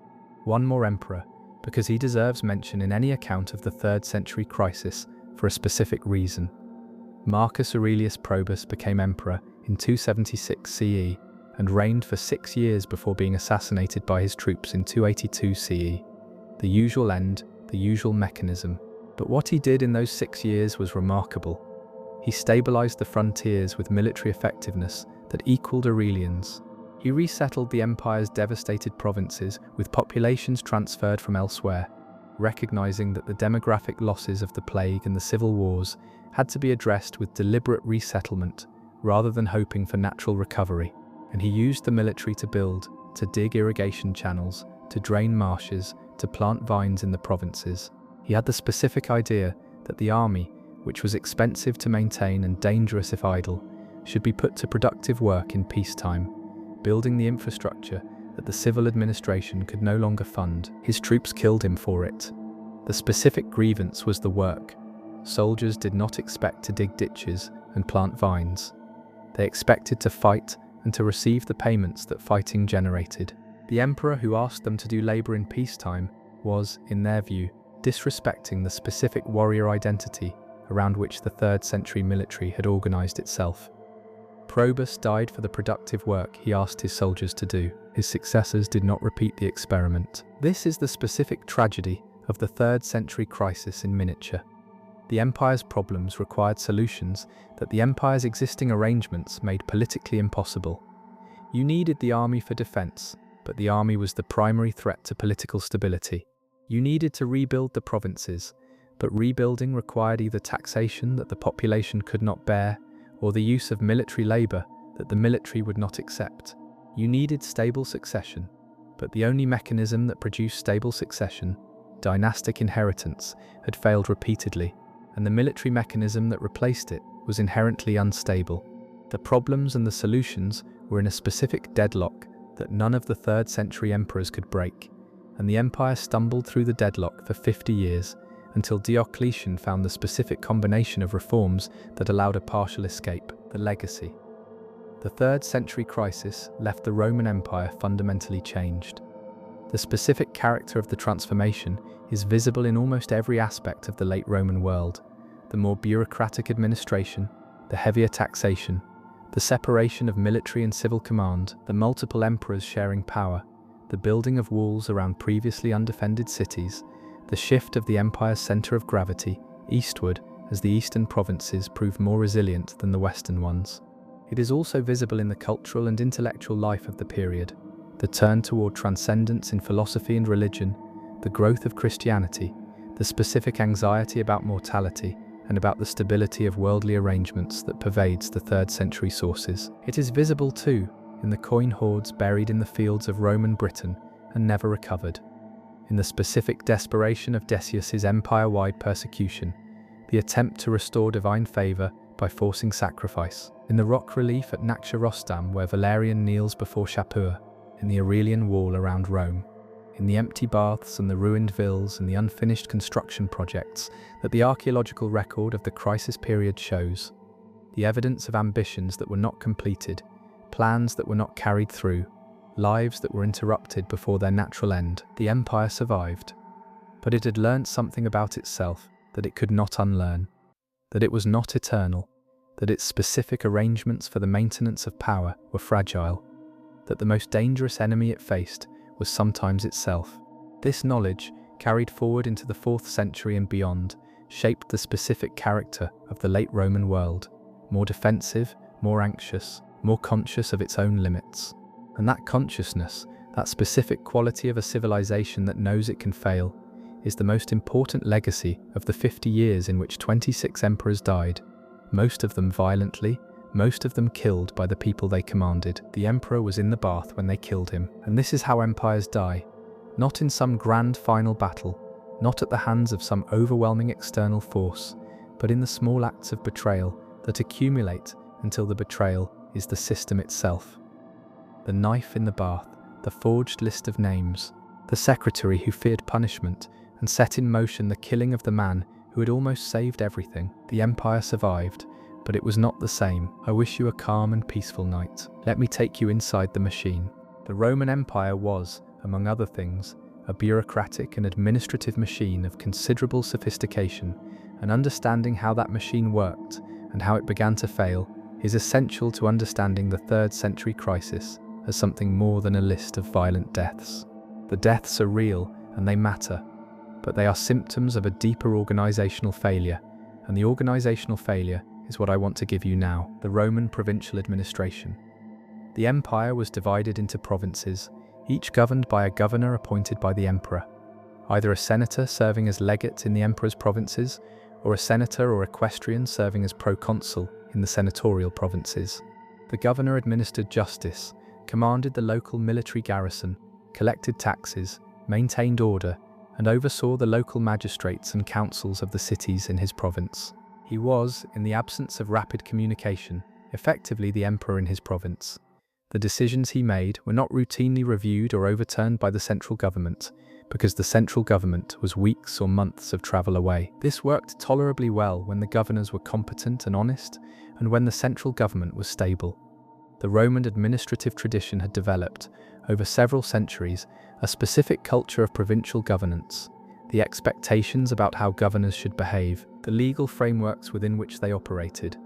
one more emperor, because he deserves mention in any account of the 3rd century crisis for a specific reason. Marcus Aurelius Probus became emperor in 276 CE and reigned for 6 years before being assassinated by his troops in 282 CE. The usual end, the usual mechanism. But what he did in those 6 years was remarkable. He stabilized the frontiers with military effectiveness that equaled Aurelian's. He resettled the empire's devastated provinces with populations transferred from elsewhere, recognizing that the demographic losses of the plague and the civil wars had to be addressed with deliberate resettlement rather than hoping for natural recovery. And he used the military to build, to dig irrigation channels, to drain marshes, to plant vines in the provinces. He had the specific idea that the army, which was expensive to maintain and dangerous if idle, should be put to productive work in peacetime, building the infrastructure that the civil administration could no longer fund. His troops killed him for it. The specific grievance was the work. Soldiers did not expect to dig ditches and plant vines. They expected to fight and to receive the payments that fighting generated. The emperor who asked them to do labor in peacetime was, in their view, disrespecting the specific warrior identity around which the 3rd century military had organized itself. Probus died for the productive work he asked his soldiers to do. His successors did not repeat the experiment. This is the specific tragedy of the 3rd century crisis in miniature. The empire's problems required solutions that the empire's existing arrangements made politically impossible. You needed the army for defense, but the army was the primary threat to political stability. You needed to rebuild the provinces, but rebuilding required either taxation that the population could not bear, or the use of military labor that the military would not accept. You needed stable succession, but the only mechanism that produced stable succession, dynastic inheritance, had failed repeatedly, and the military mechanism that replaced it was inherently unstable. The problems and the solutions were in a specific deadlock that none of the 3rd century emperors could break, and the empire stumbled through the deadlock for 50 years until Diocletian found the specific combination of reforms that allowed a partial escape, the legacy. The 3rd century crisis left the Roman Empire fundamentally changed. The specific character of the transformation is visible in almost every aspect of the late Roman world: the more bureaucratic administration, the heavier taxation, the separation of military and civil command, the multiple emperors sharing power, the building of walls around previously undefended cities, the shift of the empire's center of gravity eastward as the eastern provinces proved more resilient than the western ones. It is also visible in the cultural and intellectual life of the period: the turn toward transcendence in philosophy and religion, the growth of Christianity, the specific anxiety about mortality, and about the stability of worldly arrangements that pervades the 3rd century sources. It is visible too in the coin hoards buried in the fields of Roman Britain and never recovered, in the specific desperation of Decius's empire-wide persecution, the attempt to restore divine favor by forcing sacrifice, in the rock relief at Nakhcha Rostam where Valerian kneels before Shapur, in the Aurelian wall around Rome, in the empty baths and the ruined villas and the unfinished construction projects that the archaeological record of the crisis period shows. The evidence of ambitions that were not completed, plans that were not carried through, lives that were interrupted before their natural end. The empire survived, but it had learnt something about itself that it could not unlearn, that it was not eternal, that its specific arrangements for the maintenance of power were fragile, that the most dangerous enemy it faced was sometimes itself. This knowledge, carried forward into the 4th century and beyond, shaped the specific character of the late Roman world, more defensive, more anxious, more conscious of its own limits. And that consciousness, that specific quality of a civilization that knows it can fail, is the most important legacy of the 50 years in which 26 emperors died, most of them violently, most of them killed by the people they commanded. The emperor was in the bath when they killed him, and this is how empires die, not in some grand final battle, not at the hands of some overwhelming external force, but in the small acts of betrayal that accumulate until the betrayal is the system itself. The knife in the bath, the forged list of names, the secretary who feared punishment and set in motion the killing of the man who had almost saved everything. The empire survived, but it was not the same. I wish you a calm and peaceful night. Let me take you inside the machine. The Roman Empire was, among other things, a bureaucratic and administrative machine of considerable sophistication, and understanding how that machine worked and how it began to fail is essential to understanding the 3rd century crisis as something more than a list of violent deaths. The deaths are real and they matter, but they are symptoms of a deeper organizational failure, and the organizational failure is what I want to give you now: the Roman provincial administration. The empire was divided into provinces, each governed by a governor appointed by the emperor, either a senator serving as legate in the emperor's provinces, or a senator or equestrian serving as proconsul in the senatorial provinces. The governor administered justice, commanded the local military garrison, collected taxes, maintained order, and oversaw the local magistrates and councils of the cities in his province. He was, in the absence of rapid communication, effectively the emperor in his province. The decisions he made were not routinely reviewed or overturned by the central government, because the central government was weeks or months of travel away. This worked tolerably well when the governors were competent and honest, and when the central government was stable. The Roman administrative tradition had developed, over several centuries, a specific culture of provincial governance, the expectations about how governors should behave, the legal frameworks within which they operated,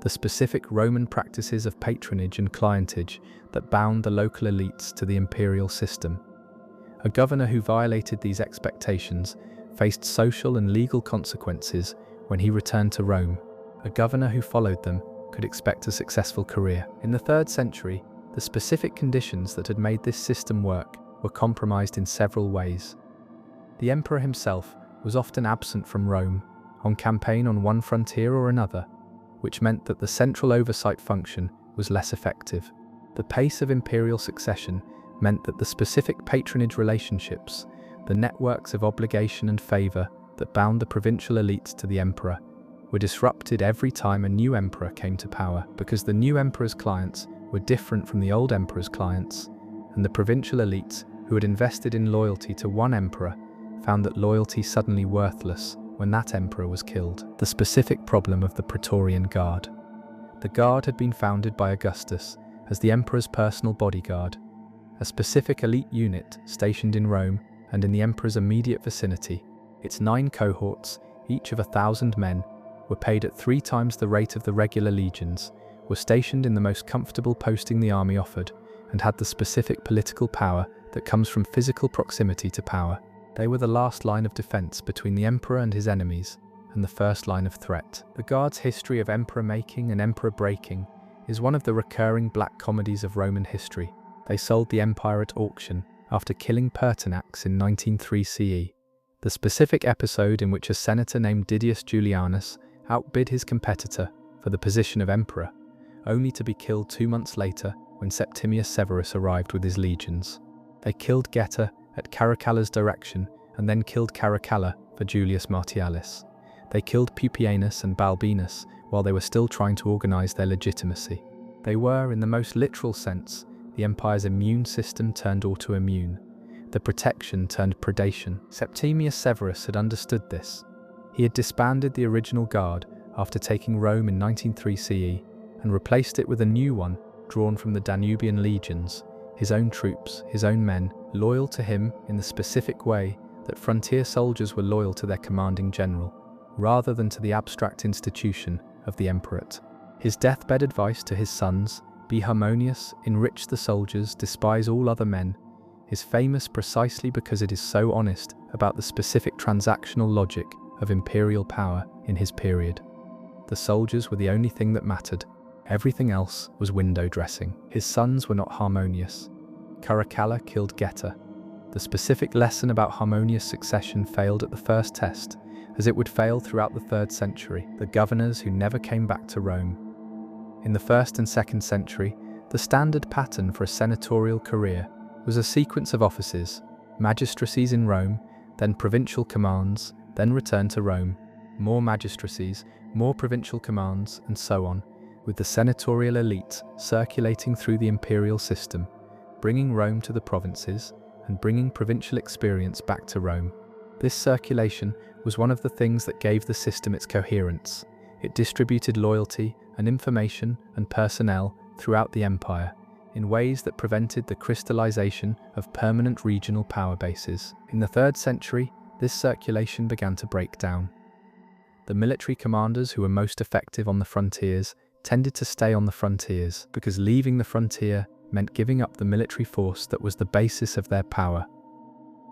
the specific Roman practices of patronage and clientage that bound the local elites to the imperial system. A governor who violated these expectations faced social and legal consequences when he returned to Rome. A governor who followed them could expect a successful career. In the 3rd century, the specific conditions that had made this system work were compromised in several ways. The emperor himself was often absent from Rome, on campaign on one frontier or another, which meant that the central oversight function was less effective. The pace of imperial succession meant that the specific patronage relationships, the networks of obligation and favour that bound the provincial elites to the emperor, were disrupted every time a new emperor came to power, because the new emperor's clients were different from the old emperor's clients, and the provincial elites who had invested in loyalty to one emperor found that loyalty suddenly worthless when that emperor was killed. The specific problem of the Praetorian Guard. The Guard had been founded by Augustus as the emperor's personal bodyguard, a specific elite unit stationed in Rome and in the emperor's immediate vicinity. Its 9 cohorts, each of 1,000 men, were paid at 3 times the rate of the regular legions, were stationed in the most comfortable posting the army offered, and had the specific political power that comes from physical proximity to power. They were the last line of defense between the emperor and his enemies, and the first line of threat. The Guard's history of emperor making and emperor breaking is one of the recurring black comedies of Roman history. They sold the empire at auction after killing Pertinax in 1903 CE, the specific episode in which a senator named Didius Julianus outbid his competitor for the position of emperor, only to be killed 2 months later when Septimius Severus arrived with his legions. They killed Geta at Caracalla's direction and then killed Caracalla for Julius Martialis. They killed Pupienus and Balbinus while they were still trying to organize their legitimacy. They were, in the most literal sense, the empire's immune system turned autoimmune. The protection turned predation. Septimius Severus had understood this. He had disbanded the original guard after taking Rome in 93 CE and replaced it with a new one drawn from the Danubian legions, his own troops, his own men, loyal to him in the specific way that frontier soldiers were loyal to their commanding general, rather than to the abstract institution of the emperate. His deathbed advice to his sons, be harmonious, enrich the soldiers, despise all other men, is famous precisely because it is so honest about the specific transactional logic of imperial power in his period. The soldiers were the only thing that mattered. Everything else was window dressing. His sons were not harmonious. Caracalla killed Geta. The specific lesson about harmonious succession failed at the first test, as it would fail throughout the 3rd century, the governors who never came back to Rome. In the 1st and 2nd century, the standard pattern for a senatorial career was a sequence of offices, magistracies in Rome, then provincial commands, then return to Rome, more magistracies, more provincial commands, and so on, with the senatorial elite circulating through the imperial system, bringing Rome to the provinces and bringing provincial experience back to Rome. This circulation was one of the things that gave the system its coherence. It distributed loyalty and information and personnel throughout the empire in ways that prevented the crystallization of permanent regional power bases. In the 3rd century, this circulation began to break down. The military commanders who were most effective on the frontiers tended to stay on the frontiers because leaving the frontier meant giving up the military force that was the basis of their power.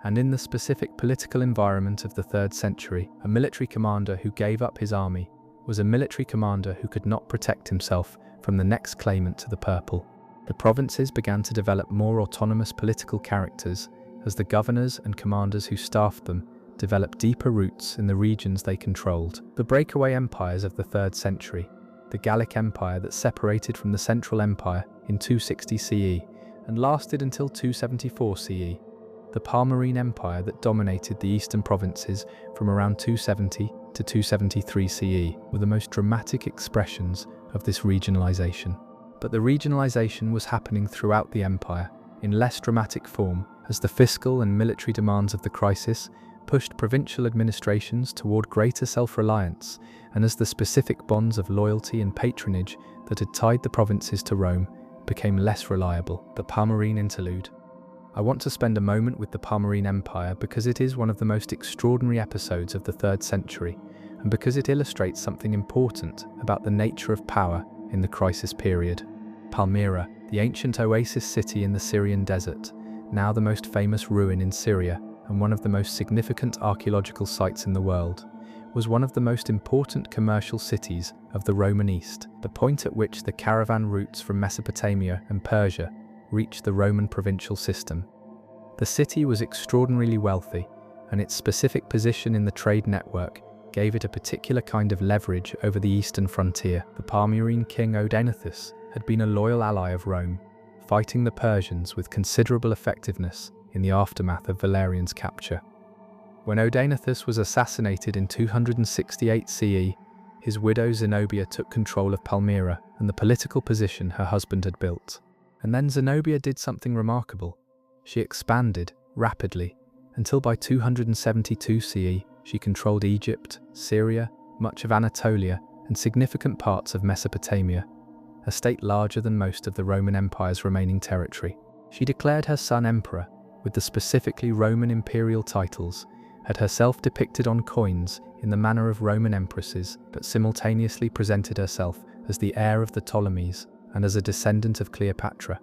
And in the specific political environment of the 3rd century, a military commander who gave up his army was a military commander who could not protect himself from the next claimant to the purple. The provinces began to develop more autonomous political characters as the governors and commanders who staffed them developed deeper roots in the regions they controlled. The breakaway empires of the 3rd century, the Gallic Empire that separated from the Central Empire in 260 CE and lasted until 274 CE, the Palmyrene Empire that dominated the eastern provinces from around 270 to 273 CE, were the most dramatic expressions of this regionalization. But the regionalization was happening throughout the empire, in less dramatic form, as the fiscal and military demands of the crisis pushed provincial administrations toward greater self-reliance, and as the specific bonds of loyalty and patronage that had tied the provinces to Rome became less reliable. The Palmyrene Interlude. I want to spend a moment with the Palmyrene Empire because it is one of the most extraordinary episodes of the 3rd century, and because it illustrates something important about the nature of power in the crisis period. Palmyra, the ancient oasis city in the Syrian desert, now the most famous ruin in Syria and one of the most significant archaeological sites in the world, was one of the most important commercial cities of the Roman East, the point at which the caravan routes from Mesopotamia and Persia reached the Roman provincial system. The city was extraordinarily wealthy, and its specific position in the trade network gave it a particular kind of leverage over the eastern frontier. The Palmyrene king Odaenathus had been a loyal ally of Rome, fighting the Persians with considerable effectiveness in the aftermath of Valerian's capture. When Odaenathus was assassinated in 268 CE, his widow Zenobia took control of Palmyra and the political position her husband had built. And then Zenobia did something remarkable. She expanded rapidly until by 272 CE she controlled Egypt, Syria, much of Anatolia, and significant parts of Mesopotamia, a state larger than most of the Roman Empire's remaining territory. She declared her son emperor, with the specifically Roman imperial titles, had herself depicted on coins in the manner of Roman empresses, but simultaneously presented herself as the heir of the Ptolemies and as a descendant of Cleopatra,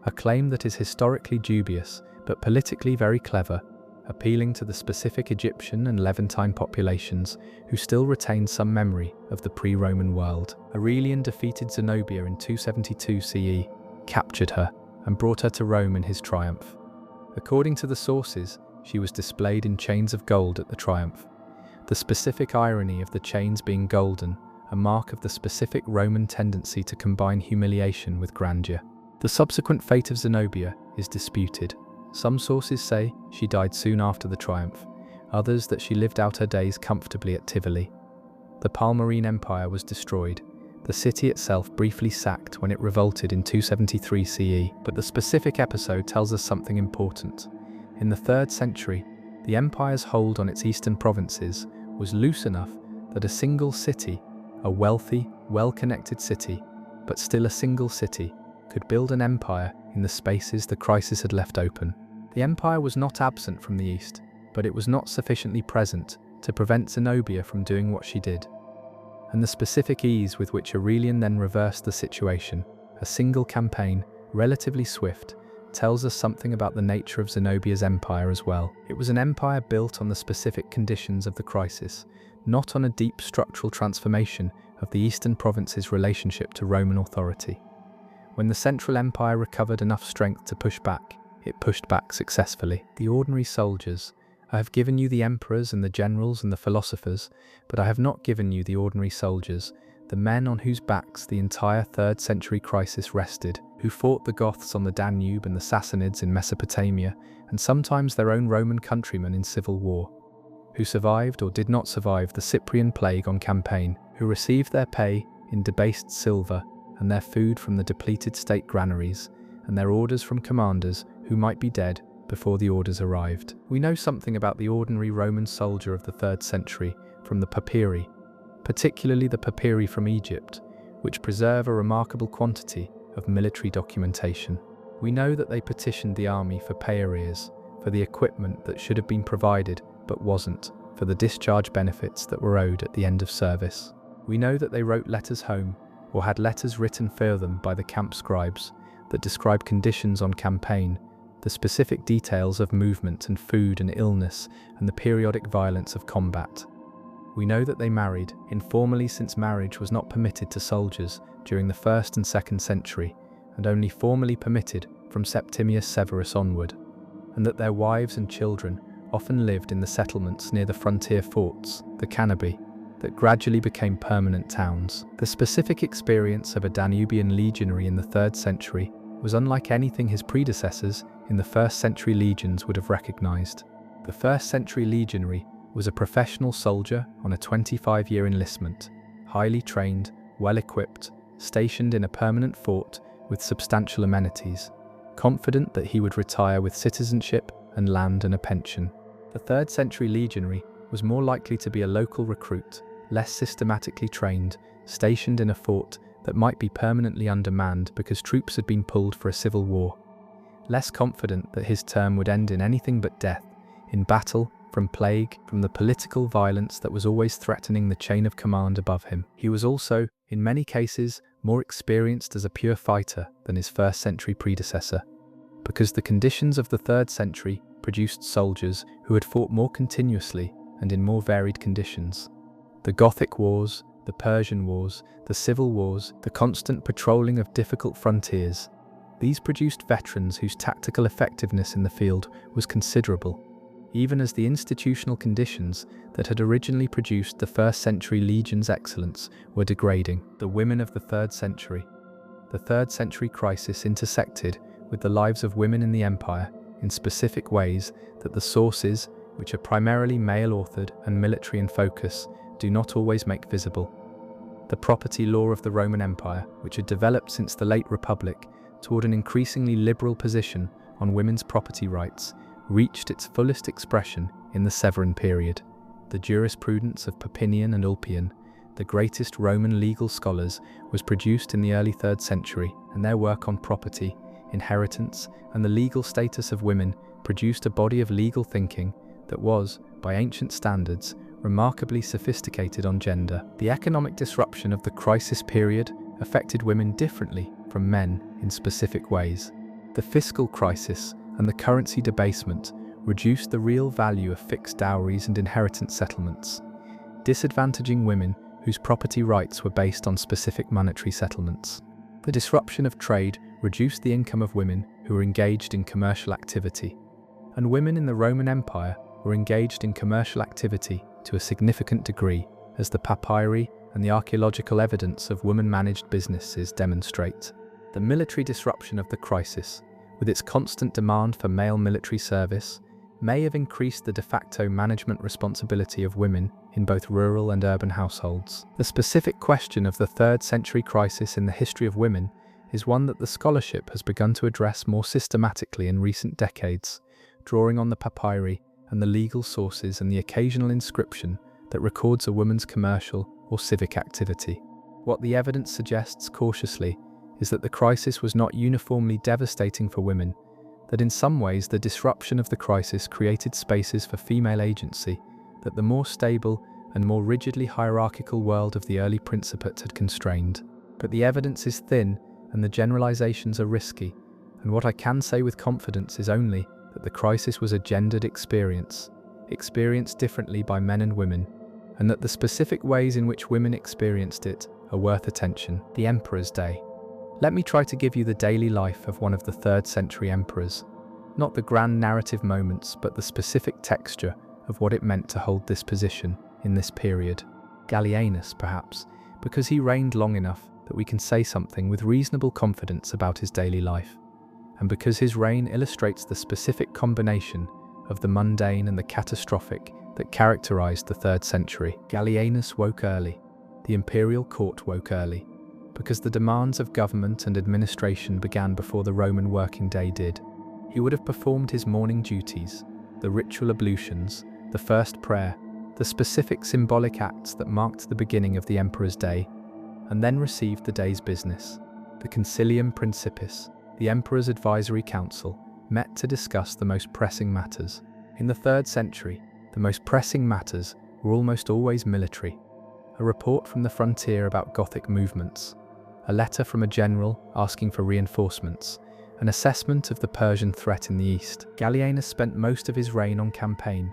a claim that is historically dubious but politically very clever, appealing to the specific Egyptian and Levantine populations who still retain some memory of the pre-Roman world. Aurelian defeated Zenobia in 272 CE, captured her, and brought her to Rome in his triumph. According to the sources, she was displayed in chains of gold at the triumph. The specific irony of the chains being golden, a mark of the specific Roman tendency to combine humiliation with grandeur. The subsequent fate of Zenobia is disputed. Some sources say she died soon after the triumph, others that she lived out her days comfortably at Tivoli. The Palmyrene Empire was destroyed, The city itself briefly sacked when it revolted in 273 CE, but the specific episode tells us something important. In the 3rd century, the empire's hold on its eastern provinces was loose enough that a single city, a wealthy, well-connected city, but still a single city, could build an empire in the spaces the crisis had left open. The empire was not absent from the east, but it was not sufficiently present to prevent Zenobia from doing what she did. And the specific ease with which Aurelian then reversed the situation, a single campaign, relatively swift, tells us something about the nature of Zenobia's empire as well. It was an empire built on the specific conditions of the crisis, not on a deep structural transformation of the eastern province's relationship to Roman authority. When the Central Empire recovered enough strength to push back, it pushed back successfully. The ordinary soldiers. I have given you the emperors and the generals and the philosophers, but I have not given you the ordinary soldiers, the men on whose backs the entire 3rd century crisis rested, who fought the Goths on the Danube and the Sassanids in Mesopotamia, and sometimes their own Roman countrymen in civil war, who survived or did not survive the Cyprian plague on campaign, who received their pay in debased silver and their food from the depleted state granaries, and their orders from commanders who might be dead before the orders arrived. We know something about the ordinary Roman soldier of the 3rd century from the papyri, particularly the papyri from Egypt, which preserve a remarkable quantity of military documentation. We know that they petitioned the army for pay arrears, for the equipment that should have been provided but wasn't, for the discharge benefits that were owed at the end of service. We know that they wrote letters home, or had letters written for them by the camp scribes, that describe conditions on campaign, the specific details of movement and food and illness, and the periodic violence of combat. We know that they married, informally since marriage was not permitted to soldiers during the 1st and 2nd century, and only formally permitted from Septimius Severus onward, and that their wives and children often lived in the settlements near the frontier forts, the Canabi, that gradually became permanent towns. The specific experience of a Danubian legionary in the 3rd century was unlike anything his predecessors in the 1st century legions would have recognized. The 1st century legionary was a professional soldier on a 25-year enlistment, highly trained, well-equipped, stationed in a permanent fort with substantial amenities, confident that he would retire with citizenship and land and a pension. The 3rd century legionary was more likely to be a local recruit, less systematically trained, stationed in a fort that might be permanently undermanned because troops had been pulled for a civil war, less confident that his term would end in anything but death, in battle, from plague, from the political violence that was always threatening the chain of command above him. He was also, in many cases, more experienced as a pure fighter than his 1st century predecessor, because the conditions of the 3rd century produced soldiers who had fought more continuously and in more varied conditions. The Gothic Wars, the Persian Wars, the Civil Wars, the constant patrolling of difficult frontiers, these produced veterans whose tactical effectiveness in the field was considerable, even as the institutional conditions that had originally produced the 1st century legion's excellence were degrading. The women of the 3rd century. The 3rd century crisis intersected with the lives of women in the empire in specific ways that the sources, which are primarily male-authored and military in focus, do not always make visible. The property law of the Roman Empire, which had developed since the late Republic toward an increasingly liberal position on women's property rights, reached its fullest expression in the Severan period. The jurisprudence of Papinian and Ulpian, the greatest Roman legal scholars, was produced in the early 3rd century, and their work on property, inheritance, and the legal status of women produced a body of legal thinking that was, by ancient standards, remarkably sophisticated on gender. The economic disruption of the crisis period affected women differently from men in specific ways. The fiscal crisis and the currency debasement reduced the real value of fixed dowries and inheritance settlements, disadvantaging women whose property rights were based on specific monetary settlements. The disruption of trade reduced the income of women who were engaged in commercial activity, and women in the Roman Empire were engaged in commercial activity to a significant degree, as the papyri and the archaeological evidence of woman-managed businesses demonstrate. The military disruption of the crisis, with its constant demand for male military service, may have increased the de facto management responsibility of women in both rural and urban households. The specific question of the 3rd century crisis in the history of women is one that the scholarship has begun to address more systematically in recent decades, drawing on the papyri and the legal sources and the occasional inscription that records a woman's commercial or civic activity. What the evidence suggests cautiously is that the crisis was not uniformly devastating for women, that in some ways the disruption of the crisis created spaces for female agency that the more stable and more rigidly hierarchical world of the early Principate had constrained. But the evidence is thin and the generalizations are risky, and what I can say with confidence is only that the crisis was a gendered experience, experienced differently by men and women, and that the specific ways in which women experienced it are worth attention. The Emperor's Day. Let me try to give you the daily life of one of the 3rd century emperors, not the grand narrative moments, but the specific texture of what it meant to hold this position in this period. Gallienus, perhaps, because he reigned long enough that we can say something with reasonable confidence about his daily life, and because his reign illustrates the specific combination of the mundane and the catastrophic that characterized the 3rd century. Gallienus woke early. The imperial court woke early, because the demands of government and administration began before the Roman working day did. He would have performed his morning duties, the ritual ablutions, the first prayer, the specific symbolic acts that marked the beginning of the emperor's day, and then received the day's business. The Concilium Principis, the emperor's advisory council, met to discuss the most pressing matters. In the 3rd century, the most pressing matters were almost always military. A report from the frontier about Gothic movements, a letter from a general asking for reinforcements, an assessment of the Persian threat in the east. Gallienus spent most of his reign on campaign.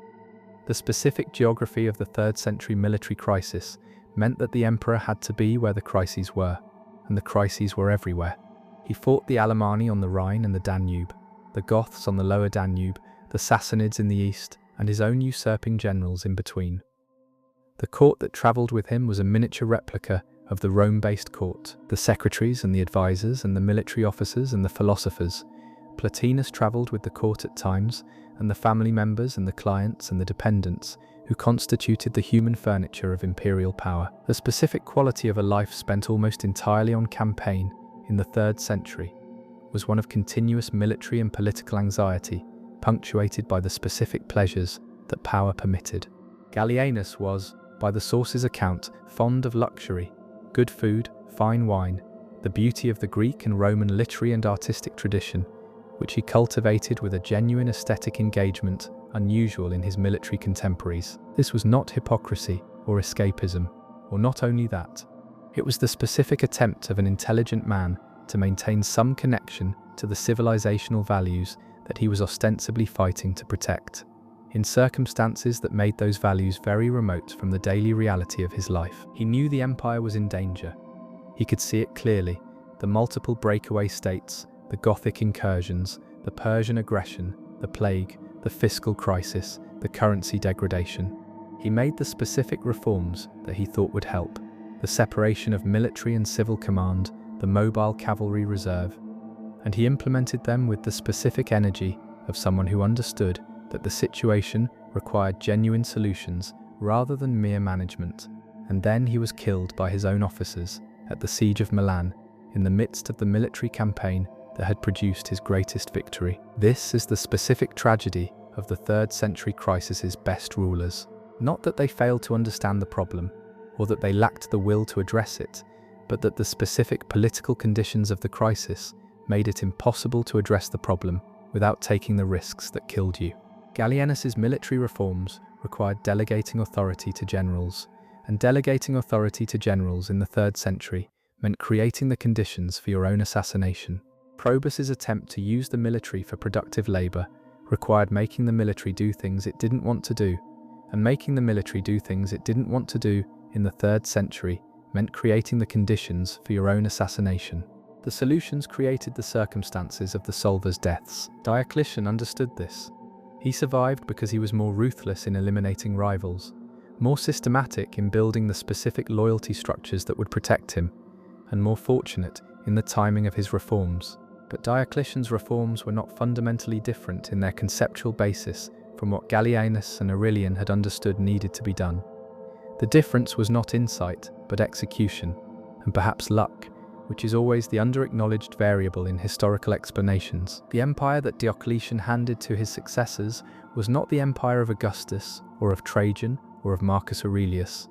The specific geography of the 3rd century military crisis meant that the emperor had to be where the crises were, and the crises were everywhere. He fought the Alemanni on the Rhine and the Danube, the Goths on the lower Danube, the Sassanids in the east, and his own usurping generals in between. The court that travelled with him was a miniature replica of the Rome-based court. The secretaries and the advisors and the military officers and the philosophers. Plotinus travelled with the court at times, and the family members and the clients and the dependents who constituted the human furniture of imperial power. The specific quality of a life spent almost entirely on campaign in the 3rd century was one of continuous military and political anxiety, punctuated by the specific pleasures that power permitted. Gallienus was, by the source's account, fond of luxury, good food, fine wine, the beauty of the Greek and Roman literary and artistic tradition, which he cultivated with a genuine aesthetic engagement unusual in his military contemporaries. This was not hypocrisy or escapism, or not only that. It was the specific attempt of an intelligent man to maintain some connection to the civilizational values that he was ostensibly fighting to protect, in circumstances that made those values very remote from the daily reality of his life. He knew the empire was in danger. He could see it clearly, the multiple breakaway states, the Gothic incursions, the Persian aggression, the plague, the fiscal crisis, the currency degradation. He made the specific reforms that he thought would help, the separation of military and civil command, the mobile cavalry reserve, and he implemented them with the specific energy of someone who understood that the situation required genuine solutions rather than mere management. And then he was killed by his own officers at the siege of Milan, in the midst of the military campaign that had produced his greatest victory. This is the specific tragedy of the 3rd century crisis's best rulers. Not that they failed to understand the problem, or that they lacked the will to address it, but that the specific political conditions of the crisis made it impossible to address the problem without taking the risks that killed you. Gallienus's military reforms required delegating authority to generals, and delegating authority to generals in the 3rd century meant creating the conditions for your own assassination. Probus's attempt to use the military for productive labor required making the military do things it didn't want to do, and making the military do things it didn't want to do in the 3rd century meant creating the conditions for your own assassination. The solutions created the circumstances of the solvers' deaths. Diocletian understood this. He survived because he was more ruthless in eliminating rivals, more systematic in building the specific loyalty structures that would protect him, and more fortunate in the timing of his reforms. But Diocletian's reforms were not fundamentally different in their conceptual basis from what Gallienus and Aurelian had understood needed to be done. The difference was not insight, but execution, and perhaps luck, which is always the under-acknowledged variable in historical explanations. The empire that Diocletian handed to his successors was not the empire of Augustus, or of Trajan, or of Marcus Aurelius.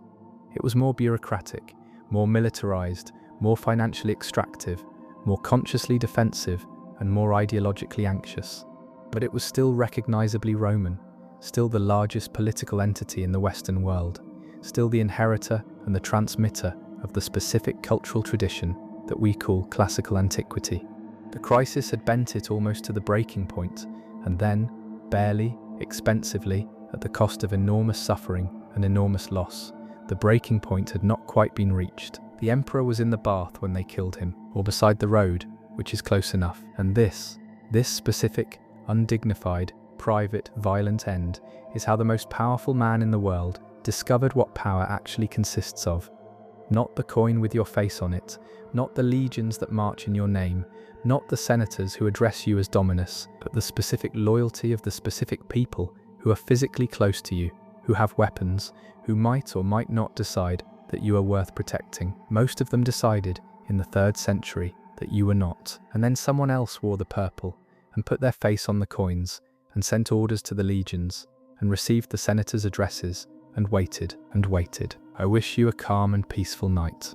It was more bureaucratic, more militarized, more financially extractive, more consciously defensive, and more ideologically anxious. But it was still recognizably Roman, still the largest political entity in the Western world, still the inheritor and the transmitter of the specific cultural tradition that we call classical antiquity. The crisis had bent it almost to the breaking point, and then, barely, expensively, at the cost of enormous suffering and enormous loss, the breaking point had not quite been reached. The emperor was in the bath when they killed him, or beside the road, which is close enough. And this specific, undignified, private, violent end is how the most powerful man in the world discovered what power actually consists of. Not the coin with your face on it, not the legions that march in your name, not the senators who address you as Dominus, but the specific loyalty of the specific people who are physically close to you, who have weapons, who might or might not decide that you are worth protecting. Most of them decided, in the 3rd century, that you were not. And then someone else wore the purple, and put their face on the coins, and sent orders to the legions, and received the senators' addresses, and waited and waited. I wish you a calm and peaceful night.